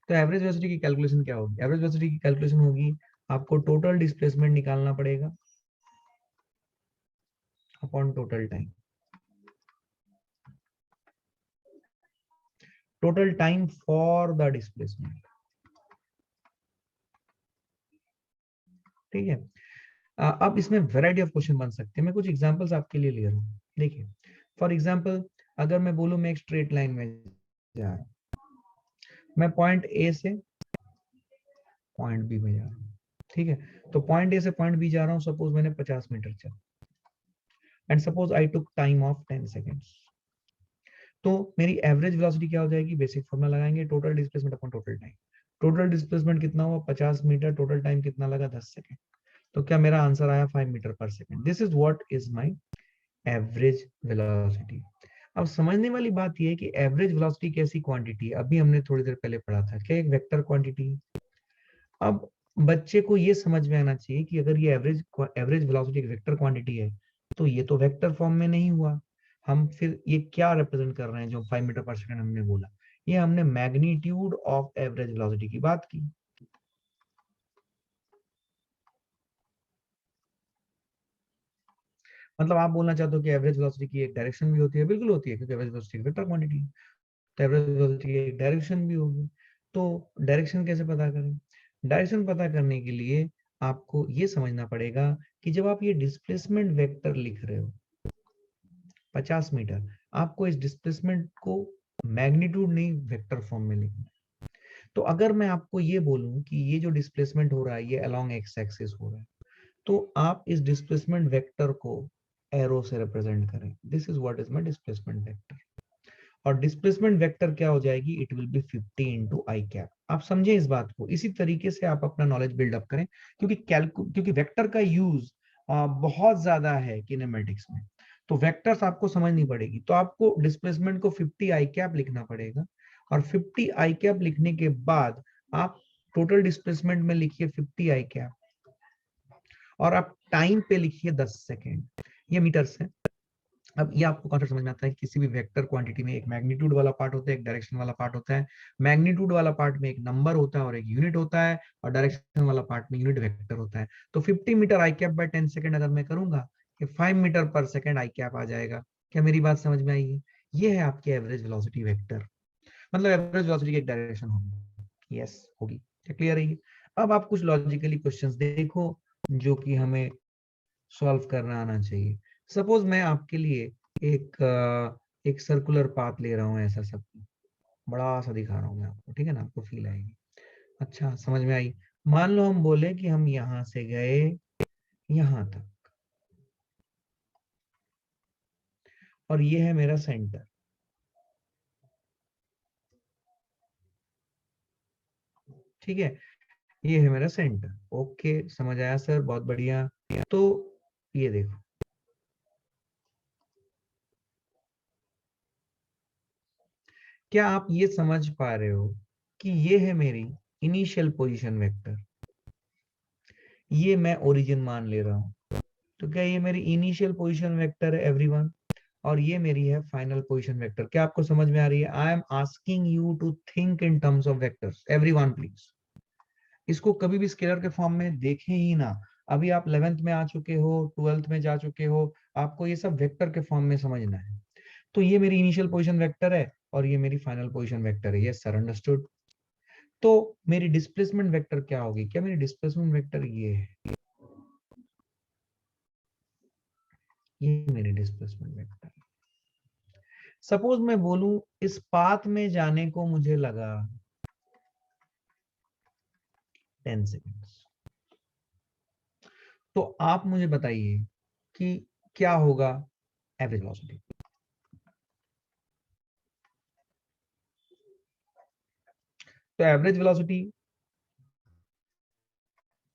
तो एवरेज वेलोसिटी की कैलकुलेशन क्या होगी? एवरेज वेलोसिटी की कैलकुलेशन होगी, आपको टोटल डिस्प्लेसमेंट निकालना पड़ेगा upon total time, total time for the displacement, ठीक है? अब इसमें वैरायटी ऑफ क्वेश्चन बन सकते हैं, मैं कुछ एग्जांपल्स आपके लिए ले रहा हूँ। देखिए, फॉर एग्जांपल अगर मैं बोलूं मैं एक स्ट्रेट लाइन में जा रहा हूं, मैं पॉइंट ए से पॉइंट बी में जा रहा हूँ, ठीक है? तो पॉइंट ए से पॉइंट बी जा रहा हूँ, सपोज मैंने 50 मीटर चला, and suppose I took time of 10 seconds. तो मेरी एवरेज वेलोसिटी क्या हो जाएगी? बेसिक फॉर्मूला लगाएंगे, total displacement upon total time. Total displacement कितना हुआ? 50 मीटर, टोटल टाइम कितना लगा? 10 सेकेंड। तो क्या मेरा आंसर आया? 5 मीटर पर second. This is what is my average velocity. अब समझने वाली बात यह है कि एवरेज वेलोसिटी कैसी क्वांटिटी है, अभी हमने थोड़ी देर पहले पढ़ा था, क्या एक वेक्टर क्वांटिटी है। अब बच्चे को ये समझ में आना चाहिए कि अगर ये एवरेज वेलोसिटी एक वेक्टर क्वांटिटी है, तो ये तो वेक्टर फॉर्म में नहीं हुआ। हम फिर ये क्या रिप्रेजेंट कर रहे हैं? जो 5 मीटर पर सेकंड हमने बोला, ये हमने मैग्नीट्यूड ऑफ एवरेज वेलोसिटी की बात की। मतलब आप बोलना चाहते हो कि एवरेज वेलोसिटी की एक डायरेक्शन भी होती है? बिल्कुल होती है, क्योंकि एवरेज वेलोसिटी एक वेक्टर क्वांटिटी है, तो एवरेज वेलोसिटी की एक डायरेक्शन भी होगी। तो डायरेक्शन कैसे पता करें? डायरेक्शन पता करने के लिए आपको ये समझना पड़ेगा कि जब आप ये डिस्प्लेसमेंट वेक्टर लिख रहे हो 50 मीटर, आपको इस डिस्प्लेसमेंट को मैग्नीट्यूड नहीं वेक्टर फॉर्म में लिखना है। तो अगर मैं आपको ये बोलूं कि ये जो डिस्प्लेसमेंट हो रहा है ये अलोंग एक्स एक्सिस हो रहा है, तो आप इस डिस्प्लेसमेंट वेक्टर को एरो से रिप्रेजेंट करें। This is what is my displacement vector. और डिस्प्लेसमेंट वेक्टर क्या हो जाएगी? It will B 50 into I cap. आप समझे इस बात को? इसी तरीके से आप अपना नॉलेज बिल्डअप करें, क्योंकि वेक्टर का यूज बहुत ज्यादा है किनेमेटिक्स में, तो वेक्टर्स आपको समझनी पड़ेगी। तो आपको डिस्प्लेसमेंट को 50 आई कैप लिखना पड़ेगा, और 50 आई कैप लिखने के बाद आप टोटल डिस्प्लेसमेंट में लिखिए 50 आई कैप, और आप टाइम पे लिखिए 10 सेकेंड। ये मीटर्स है, अब ये आपको कॉन्सेप्ट समझ में आता है कि किसी भी वेक्टर क्वांटिटी में एक मैग्नीट्यूड वाला पार्ट होता है, एक डायरेक्शन वाला पार्ट होता है। मैग्नीट्यूड वाला पार्ट में एक नंबर होता है और एक यूनिट होता है, और डायरेक्शन वाला पार्ट में यूनिट वेक्टर होता है। तो 50 metre I cap by 10 second अगर मैं करूंगा कि 5 मीटर पर सेकंड आई कैप आ जाएगा। क्या मेरी बात समझ में आई है? ये है आपकी एवरेज वेलोसिटी वेक्टर, मतलब एवरेज वेलोसिटी की एक डायरेक्शन होगी। यस, होगी। क्या क्लियर है ये? अब आप कुछ लॉजिकली क्वेश्चंस देखो जो कि हमें सॉल्व करना आना चाहिए। सपोज मैं आपके लिए एक सर्कुलर पाथ ले रहा हूँ, ऐसा सब बड़ा सा दिखा रहा हूँ मैं आपको, ठीक है ना? आपको फील आएगी। अच्छा, समझ में आई? मान लो हम बोले कि हम यहां से गए यहां तक, और ये है मेरा सेंटर, ठीक है? ये है मेरा सेंटर। ओके, समझ आया सर, बहुत बढ़िया। तो ये देखो, क्या आप ये समझ पा रहे हो कि ये है मेरी इनिशियल पोजीशन वेक्टर, ये मैं ओरिजिन मान ले रहा हूं। तो क्या ये मेरी इनिशियल पोजीशन वेक्टर है एवरीवन? और ये मेरी है फाइनल पोजीशन वेक्टर। क्या आपको समझ में आ रही है? I am asking you to think in terms of vectors, everyone please. इसको कभी भी स्केलर के फॉर्म में देखें ही ना। अभी आप 11th में आ चुके हो, 12th में जा चुके हो, आपको ये सब वेक्टर के फॉर्म में समझना है। तो ये मेरी इनिशियल पोजीशन वेक्टर है और ये मेरी फाइनल पोजीशन वेक्टर है। Yes sir, understood. तो मेरी डिस्प्लेसमेंट वेक्टर क्या होगी? क्या मेरी डिस्प्लेसमेंट वेक्टर ये है? ये मेरी डिस्प्लेसमेंट वेक्टर। सपोज मैं बोलूं इस पाथ में जाने को मुझे लगा 10 सेकेंड्स, तो आप मुझे बताइए कि क्या होगा एवरेज वेलोसिटी? तो एवरेज वेलोसिटी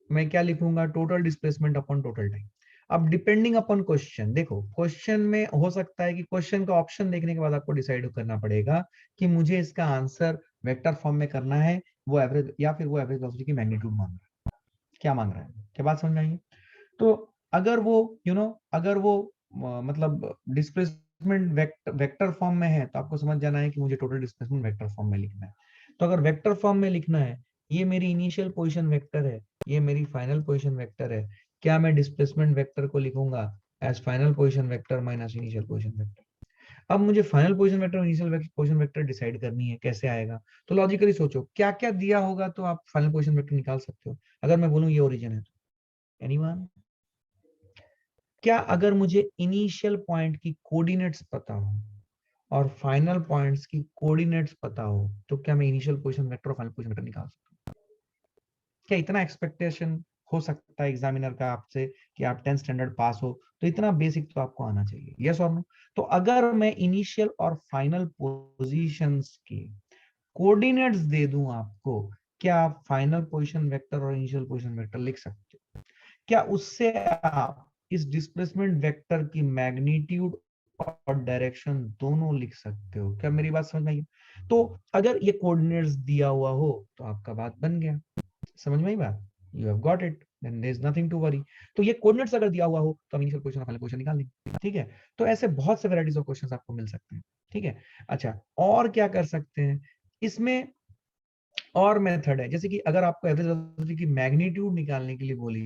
मैं क्या लिखूंगा? Total displacement upon total time. अब डिपेंडिंग अपॉन क्वेश्चन, देखो क्वेश्चन में हो सकता है कि क्वेश्चन का ऑप्शन देखने के बाद आपको डिसाइड करना पड़ेगा कि मुझे इसका आंसर वेक्टर फॉर्म में करना है, वो एवरेज, या फिर वो एवरेज वेलोसिटी की मैग्नीट्यूड मांग रहा है। क्या मांग रहा है? क्या बात समझ में आई? तो अगर वो अगर वो मतलब डिस्प्लेसमेंट वेक्टर फॉर्म में है, तो आपको समझ जाना है कि मुझे टोटल डिस्प्लेसमेंट वेक्टर फॉर्म में लिखना है। तो अगर वेक्टर फॉर्म में लिखना है, ये मेरी इनिशियल पोजीशन वेक्टर है, ये मेरी फाइनल पोजीशन वेक्टर है, क्या मैं डिस्प्लेसमेंट वेक्टर को लिखूंगा as final position vector minus initial position vector? अब मुझे फाइनल पोजीशन वेक्टर और इनिशियल पोजीशन वेक्टर डिसाइड करनी है, कैसे आएगा? तो लॉजिकली सोचो क्या क्या दिया होगा तो आप फाइनल पोजीशन वेक्टर निकाल सकते हो। अगर मैं बोलूं ये ओरिजिन है, तो एनीवन? क्या अगर मुझे इनिशियल पॉइंट की कोऑर्डिनेट्स पता हो और फाइनल पॉइंट्स की कोऑर्डिनेट्स पता हो, तो क्या मैं इनिशियल पोजीशन वेक्टर और फाइनल पोजीशन वेक्टर निकाल सकता हूँ? क्या इतना एक्सपेक्टेशन हो सकता है एग्जामिनर का आपसे कि आप 10th स्टैंडर्ड पास हो, तो इतना बेसिक तो आपको आना चाहिए। यस और नो? तो अगर मैं इनिशियल और फाइनल पोजीशंस के कोऑर्डिनेट्स दे दूं आपको, क्या आप फाइनल पोजीशन वेक्टर और इनिशियल पोजीशन वेक्टर लिख सकते हो? क्या उससे आप इस डिस्प्लेसमेंट वेक्टर की मैग्नीट्यूड और डायरेक्शन दोनों लिख सकते हो? क्या मेरी बात समझ में आई? तो अगर ये कोऑर्डिनेट्स दिया हुआ हो तो आपका बात बन गया। समझ में आई बात? You have got it, then there is nothing to worry. तो ये कोऑर्डिनेट्स अगर दिया हुआ हो तो हम इनिशियल पोजीशन और फाइनल पोजीशन निकाल लेंगे, ठीक है? तो ऐसे बहुत से वैरायटीज ऑफ क्वेश्चंस आपको मिल सकते हैं, ठीक है? अच्छा, और क्या कर सकते हैं इसमें? और मेथड है, जैसे कि अगर आपको एवरेज वेलोसिटी की मैग्नीट्यूड निकालने के लिए बोली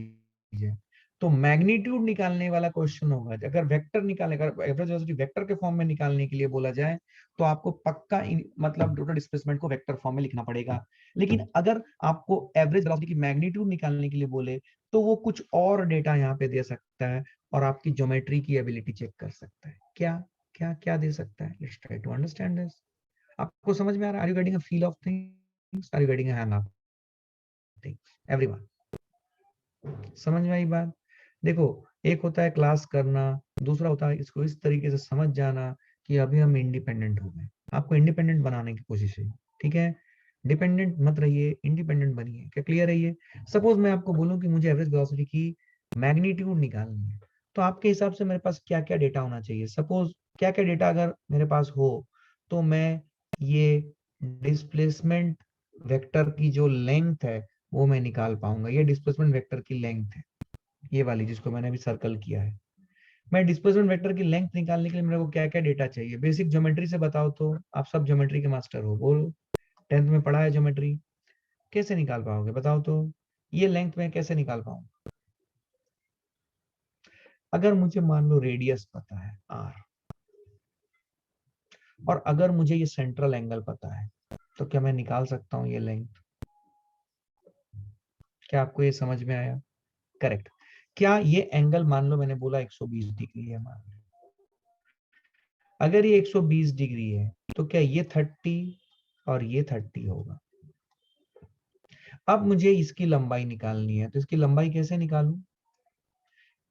जाए, तो मैग्नीट्यूड निकालने वाला क्वेश्चन होगा। अगर वेक्टर निकालने का, एवरेज वेलोसिटी वेक्टर के फॉर्म में निकालने के लिए बोला जाए, तो आपको पक्का मतलब टोटल डिस्प्लेसमेंट को वेक्टर फॉर्म में लिखना पड़ेगा। लेकिन अगर आपको एवरेज वेलोसिटी की मैग्नीट्यूड निकालने के लिए बोले, तो वो कुछ और डेटा यहाँ पे दे सकता है और आपकी ज्योमेट्री की एबिलिटी चेक कर सकता है। क्या क्या क्या दे सकता है? Let's try to understand this. आपको समझ में आ रहा है? Are you getting a feel of things? Are you getting a hang of things everyone? समझ में आई बात? देखो, एक होता है क्लास करना, दूसरा होता है इसको इस तरीके से समझ जाना कि अभी हम इंडिपेंडेंट हो गए। आपको इंडिपेंडेंट बनाने की कोशिश है, ठीक है? डिपेंडेंट मत रहिए, इंडिपेंडेंट बनिए। क्या क्लियर है ये? सपोज मैं आपको बोलूं कि मुझे एवरेज वेलोसिटी की मैग्नीट्यूड निकालनी है, तो आपके हिसाब से मेरे पास क्या क्या डेटा होना चाहिए? सपोज क्या क्या डेटा अगर मेरे पास हो, तो मैं ये डिस्प्लेसमेंट वेक्टर की जो लेंथ है वो मैं निकाल पाऊंगा। ये डिस्प्लेसमेंट वेक्टर की लेंथ है, ये वाली जिसको मैंने अभी सर्कल किया है। मैं डिस्प्लेसमेंट वेक्टर की लेंथ निकालने के लिए मेरे को क्या क्या डेटा चाहिए? बेसिक ज्योमेट्री से बताओ तो, आप सब ज्योमेट्री के मास्टर हो, बोलो 10th में पढ़ा है ज्योमेट्री, कैसे निकाल पाओगे बताओ तो? ये लेंथ में कैसे निकाल पाऊं? अगर मुझे मान लो रेडियस पता है r, और अगर मुझे ये सेंट्रल एंगल पता है, तो क्या मैं निकाल सकता हूँ ये लेंथ? क्या आपको ये समझ में आया? करेक्ट। क्या ये एंगल मान लो मैंने बोला 120 डिग्री है, मान लो अगर ये 120 डिग्री है तो क्या ये 30 और ये 30 होगा? अब मुझे इसकी लंबाई निकालनी है, तो इसकी लंबाई कैसे निकालूं?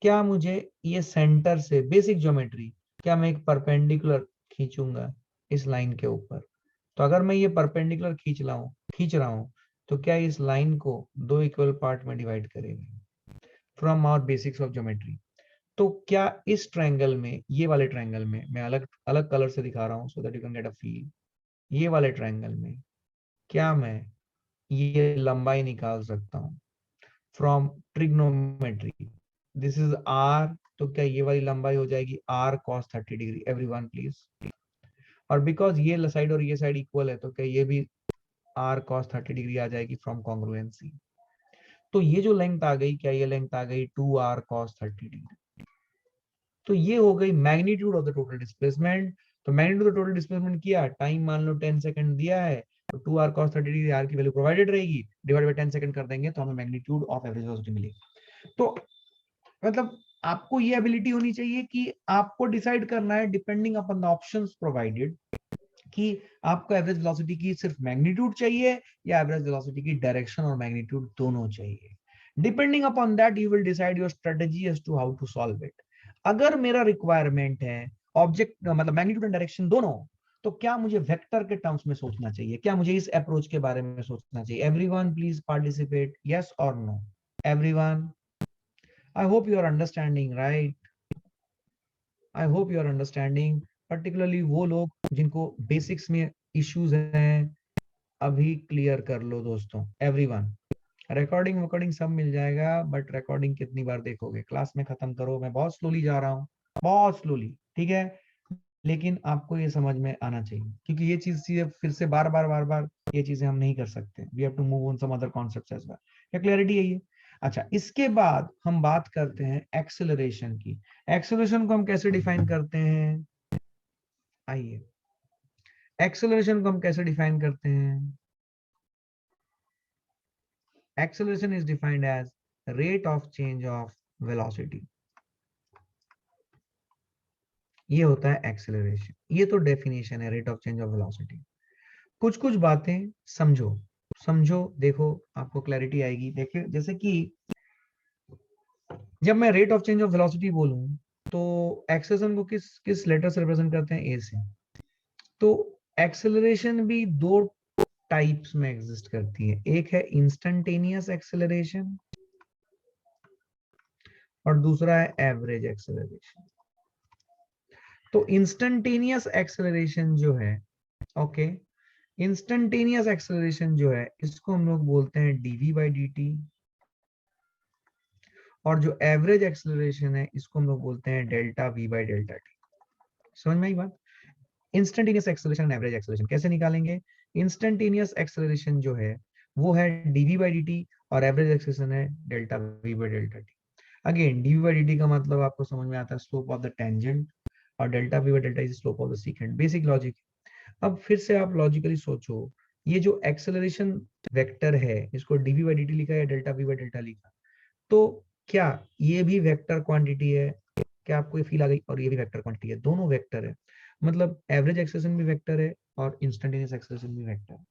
क्या मुझे ये सेंटर से, बेसिक ज्योमेट्री, क्या मैं एक परपेंडिकुलर खींचूंगा इस लाइन के ऊपर? तो अगर मैं ये परपेंडिकुलर खींच रहा हूं तो क्या इस लाइन को दो इक्वल पार्ट में डिवाइड करेगी? From our basics of geometry. तो क्या इस ट्रायंगल में, ये वाले ट्रायंगल में, मैं अलग अलग कलर से दिखा रहा हूं so that you can get a feel, ये वाले ट्रायंगल में क्या मैं ये लंबाई निकाल सकता हूं from trigonometry? This is R, तो क्या ये वाली लंबाई हो जाएगी R cos 30 degree? Everyone please. और बिकॉज ये साइड और ये साइड इक्वल है, तो क्या ये भी आर कॉस 30 डिग्री आ जाएगी फ्रॉम कॉन्ग्रुएंसी? तो ये जो लेंथ आ गई, क्या ये लेंथ आ गई 2r cos 30 डिग्री? तो ये हो गई magnitude of the total displacement. तो मैग्नीट्यूड ऑफ टोटल डिस्प्लेसमेंट किया, टाइम मान लो 10 सेकंड दिया है, तो 2r cos 30 डिग्री आर की वैल्यू प्रोवाइडेड रहेगी, डिवाइड बाय 10 सेकंड कर देंगे तो हमें मैग्नीट्यूड ऑफ एवरेज वेलोसिटी मिलेगी। तो मतलब आपको ये एबिलिटी होनी चाहिए कि आपको डिसाइड करना है depending upon the options provided, कि आपको एवरेज वेलोसिटी की सिर्फ मैग्नीट्यूड चाहिए या एवरेज वेलोसिटी की डायरेक्शन और मैग्नीट्यूड दोनों चाहिए। Depending upon that you will decide your strategy as to how to solve it. अगर मेरा रिक्वायरमेंट है ऑब्जेक्ट मतलब मैग्नीट्यूड एंड डायरेक्शन दोनों, तो क्या मुझे वेक्टर के टर्म्स में सोचना चाहिए? क्या मुझे इस अप्रोच के बारे में सोचना चाहिए? एवरीवन प्लीज पार्टिसिपेट, यस और no? Everyone, I hope you are understanding, right? I hope you are understanding. Particularly वो लोग जिनको बेसिक्स में इश्यूज हैं, अभी क्लियर कर लो दोस्तों। एवरीवन, रिकॉर्डिंग वकॉर्डिंग सब मिल जाएगा, बट रिकॉर्डिंग कितनी बार देखोगे? क्लास में खत्म करो, मैं बहुत स्लोली जा रहा हूँ, बहुत स्लोली, ठीक है? लेकिन आपको ये समझ में आना चाहिए, क्योंकि ये चीज फिर से बार बार ये चीजें हम नहीं कर सकते। We have to move on some other concepts as well. क्या क्लैरिटी है ये? अच्छा, इसके बाद हम बात करते हैं एक्सेलरेशन की। एक्सेलरेशन को हम कैसे डिफाइन करते हैं? आइए, एक्सेलरेशन को हम कैसे डिफाइन करते हैं? Acceleration is defined as rate of change of velocity. ये होता है एक्सेलरेशन, ये तो डेफिनेशन है rate of change of velocity. कुछ कुछ बातें समझो, समझो, देखो आपको क्लैरिटी आएगी। देखिए, जैसे कि जब मैं rate of change of velocity बोलूं, तो एक्सेलरेशन को किस किस लेटर से रिप्रेजेंट करते हैं? ए से। तो एक्सेलरेशन भी दो टाइप्स में एग्जिस्ट करती है, एक है इंस्टेंटेनियस एक्सेलरेशन और दूसरा है एवरेज एक्सेलरेशन। तो इंस्टेंटेनियस एक्सेलरेशन जो है, ओके, इंस्टेंटेनियस एक्सेलरेशन जो है इसको हम लोग बोलते हैं डीवी बाई डी टी, और जो एवरेज एक्सेलरेशन है इसको हम लोग बोलते हैं delta V by delta T. समझ में आई बात? Instantaneous acceleration and average acceleration कैसे निकालेंगे? इंस्टेंटेनियस एक्सेलरेशन जो है वो है डीवी बाई डी टी, और एवरेज एक्सेलरेशन है delta V by delta T. Again D V by D T का मतलब आपको समझ में आता है स्लोप ऑफ द टेंजेंट, और delta V by delta is slope of the secant. Basic logic. अब फिर से आप लॉजिकली सोचो, ये जो एक्सेलरेशन वेक्टर है इसको डीवी बाई डी टी लिखा है, डेल्टा वी बाई डेल्टा लिखा, तो क्या ये भी वेक्टर क्वांटिटी है? क्या आपको ये फील आ गई? और ये भी वेक्टर क्वांटिटी है, दोनों वेक्टर है। मतलब एवरेज एक्सेलरेशन भी वेक्टर है और इंस्टेंटेनियस एक्सेलरेशन भी वेक्टर है,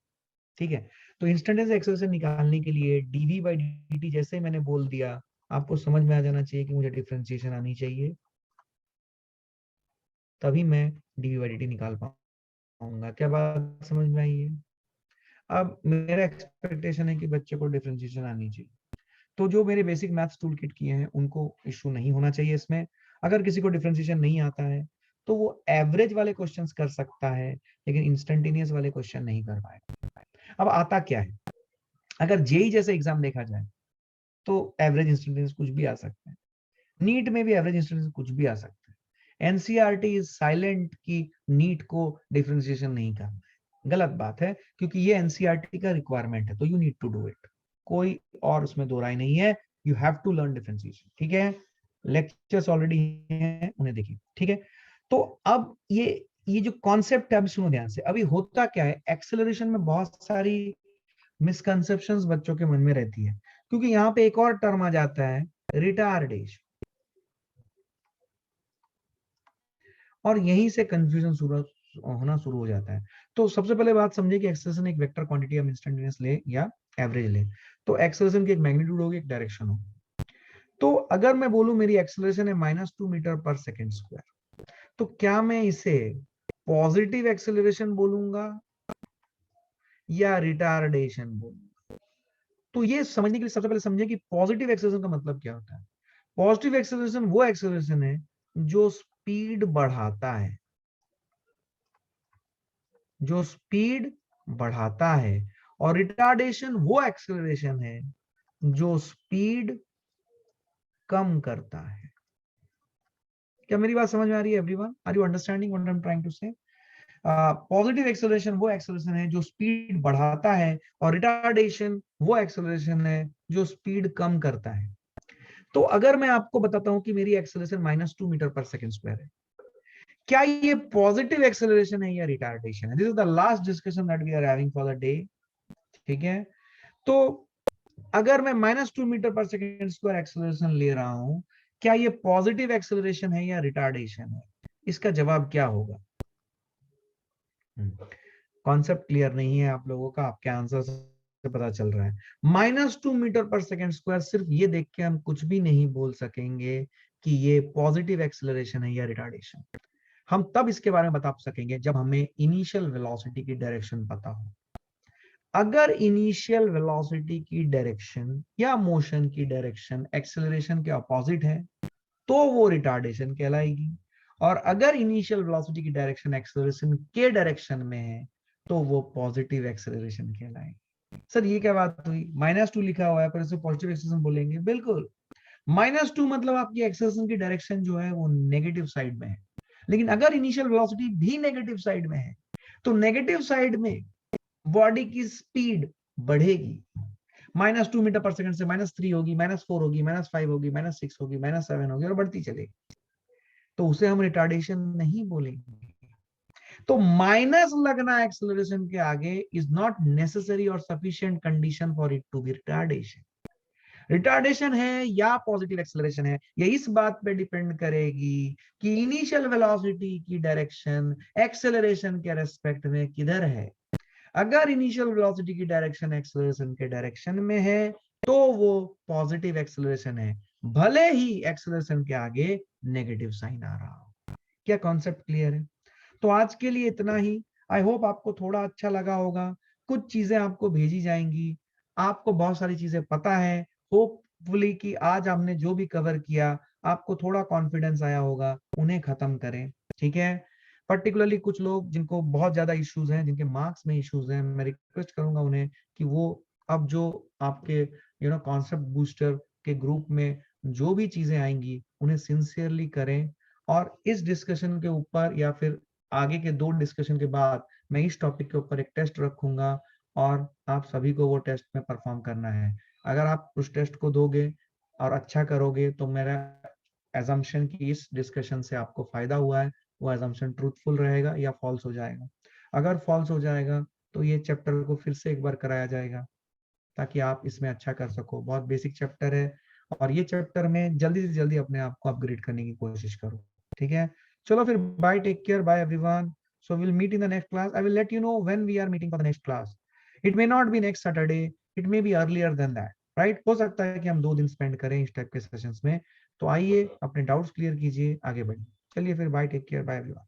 ठीक है? तो इंस्टेंटेनियस एक्सेलरेशन निकालने के लिए डीवी बाई डी जैसे मैंने बोल दिया, आपको समझ में आ जाना चाहिए कि मुझे डिफरेंशिएशन आनी चाहिए, तभी मैं डीवी बाई डी निकाल पाऊंगा। क्या बात समझ में आई है? अब मेरा एक्सपेक्टेशन है कि बच्चे को डिफरेंशिएशन आनी चाहिए। तो जो मेरे बेसिक मैथ्स टूल किट किए हैं उनको इशू नहीं होना चाहिए इसमें। अगर किसी को डिफरेंशिएशन नहीं आता है तो वो एवरेज वाले क्वेश्चंस कर सकता है, लेकिन इंस्टेंटेनियस वाले क्वेश्चन नहीं कर पाएगा। अब आता क्या है, अगर जेई जैसे एग्जाम देखा जाए तो एवरेज इंस्टेंटेनियस कुछ भी आ सकता है, नीट में भी एवरेज इंस्टेंस कुछ भी आ सकता है। एनसीईआरटी इज साइलेंट कि नीट को डिफरेंशिएशन नहीं करना है, गलत बात है, क्योंकि ये एनसीईआरटी का रिक्वायरमेंट है, तो you need to do it, कोई और उसमें दो राय नहीं है, you have to learn differentiation. ठीक है, लेक्चर्स ऑलरेडी हैं, उन्हें देखिए। ठीक है, तो अब ये जो कॉन्सेप्ट है, अभी सुनो ध्यान से। अभी होता क्या है, एक्सेलरेशन में बहुत सारी मिसकंसेप्शंस बच्चों के मन में रहती है, क्योंकि यहाँ पे एक और टर्म आ जाता है, रिटार्डेशन, और यहीं से कंफ्यूजन होना शुरू हो जाता है। तो सबसे पहले बात समझे कि एक्सेलरेशन एक वेक्टर क्वांटिटी हम इंस्टेंटेनियस ले या एवरेज ले, तो एक्सेलरेशन की एक मैग्नीट्यूड होगी, एक डायरेक्शन होगी। तो अगर मैं बोलूं मेरी एक्सेलरेशन है -2 मीटर पर सेकेंड स्क्वायर, तो क्या मैं इसे पॉजिटिव एक्सेलरेशन बोलूंगा या रिटार्डेशन बोलूंगा? तो ये समझने के लिए सबसे पहले समझे कि पॉजिटिव एक्सेलरेशन का मतलब क्या होता है। पॉजिटिव एक्सेलरेशन वो एक्सेलरेशन है जो स्पीड बढ़ाता है, जो स्पीड बढ़ाता है, और रिटार्डेशन वो एक्सेलरेशन है जो स्पीड कम करता है। क्या मेरी बात समझ में आ रही है everyone? Are you understanding what I am trying to say? Positive acceleration वो एक्सेलरेशन है जो स्पीड बढ़ाता है, और रिटार्डेशन वो एक्सेलरेशन है जो स्पीड कम करता है। तो अगर मैं आपको बताता हूं कि मेरी एक्सेलरेशन -2 मीटर पर सेकेंड स्क्वायर है, क्या ये पॉजिटिव एक्सेलरेशन है या रिटार्डेशन है? This is the last discussion that we are having for the day. ठीक है, तो अगर मैं -2 मीटर पर सेकेंड स्क्वायर एक्सेलरेशन ले रहा हूं, क्या ये पॉजिटिव एक्सेलरेशन है या रिटार्डेशन है? इसका जवाब क्या होगा? कॉन्सेप्ट क्लियर नहीं है आप लोगों का, आपके आंसर से पता चल रहा है। -2 मीटर पर सेकेंड स्क्वायर, सिर्फ ये देख के हम कुछ भी नहीं बोल सकेंगे कि ये पॉजिटिव एक्सेलरेशन है या रिटार्डेशन। हम तब इसके बारे में बता सकेंगे जब हमें इनिशियल वेलोसिटी की डायरेक्शन पता हो। अगर इनिशियल वेलोसिटी की डायरेक्शन या मोशन की डायरेक्शन एक्सेलरेशन के अपोजिट है, तो वो रिटार्डेशन कहलाएगी। और अगर इनिशियल वेलोसिटी की डायरेक्शन एक्सेलरेशन के डायरेक्शन में है, तो वो पॉजिटिव एक्सेलरेशन कहलाएगी। सर ये क्या बात हुई, -2 लिखा हुआ है पर इसे पॉजिटिव एक्सेलरेशन बोलेंगे? बिल्कुल, -2 मतलब आपकी एक्सेलरेशन की डायरेक्शन जो है वो नेगेटिव साइड में है। लेकिन अगर इनिशियल वेलोसिटी भी नेगेटिव साइड में है, तो नेगेटिव साइड में बॉडी की स्पीड बढ़ेगी। -2 मीटर पर सेकेंड से -3 होगी, -4 होगी, -5 होगी, -6 होगी, -7 होगी, और बढ़ती चलेगी। तो उसे हम रिटार्डेशन नहीं बोलेंगे। तो माइनस लगना एक्सेलरेशन के आगे इज नॉट नेसेसरी और sufficient condition for it to be retardation. Retardation है या पॉजिटिव एक्सेलरेशन है, ये इस बात पे डिपेंड करेगी कि इनिशियल वेलोसिटी की डायरेक्शन एक्सेलरेशन के रेस्पेक्ट में किधर है। अगर इनिशियल वेलोसिटी की डायरेक्शन एक्सेलरेशन के डायरेक्शन में है, तो वो पॉजिटिव एक्सेलरेशन है, भले ही एक्सेलरेशन के आगे नेगेटिव साइन आ रहा हो। क्या कॉन्सेप्ट क्लियर है? तो आज के लिए इतना ही। आई होप आपको थोड़ा अच्छा लगा होगा। कुछ चीजें आपको भेजी जाएंगी, आपको बहुत सारी चीजें पता है। होपफुली कि आज हमने जो भी कवर किया, आपको थोड़ा कॉन्फिडेंस आया होगा, उन्हें खत्म करें। ठीक है, पर्टिकुलरली कुछ लोग जिनको बहुत ज्यादा इश्यूज हैं, जिनके मार्क्स में इश्यूज हैं, मैं रिक्वेस्ट करूंगा उन्हें कि वो अब जो आपके कॉन्सेप्ट बूस्टर के ग्रुप में जो भी चीजें आएंगी, उन्हें सिंसियरली करें। और इस डिस्कशन के ऊपर या फिर आगे के 2 डिस्कशन के बाद मैं इस टॉपिक के ऊपर एक टेस्ट रखूंगा, और आप सभी को वो टेस्ट में परफॉर्म करना है। अगर आप उस टेस्ट को दोगे और अच्छा करोगे, तो मेरा एजम्पशन की इस डिस्कशन से आपको फायदा हुआ है, वो एजम्पशन ट्रूथफुल रहेगा या फॉल्स हो जाएगा। अगर फॉल्स हो जाएगा, तो ये चैप्टर को फिर से एक बार कराया जाएगा, ताकि आप इसमें अच्छा कर सको। बहुत बेसिक चैप्टर है, और ये चैप्टर में जल्दी से जल्दी अपने आप को अपग्रेड करने की कोशिश करो। ठीक है, चलो फिर, bye, take care, bye everyone. So will meet in the next class. I will let you know when we are meeting for the next class. It may not be next Saturday, it may be earlier than that, right? हो सकता है कि हम 2 दिन spend करें इस type के sessions में। तो आइए, अपने डाउट्स क्लियर कीजिए, आगे बढ़िए। चलिए फिर, bye, take care, bye everyone.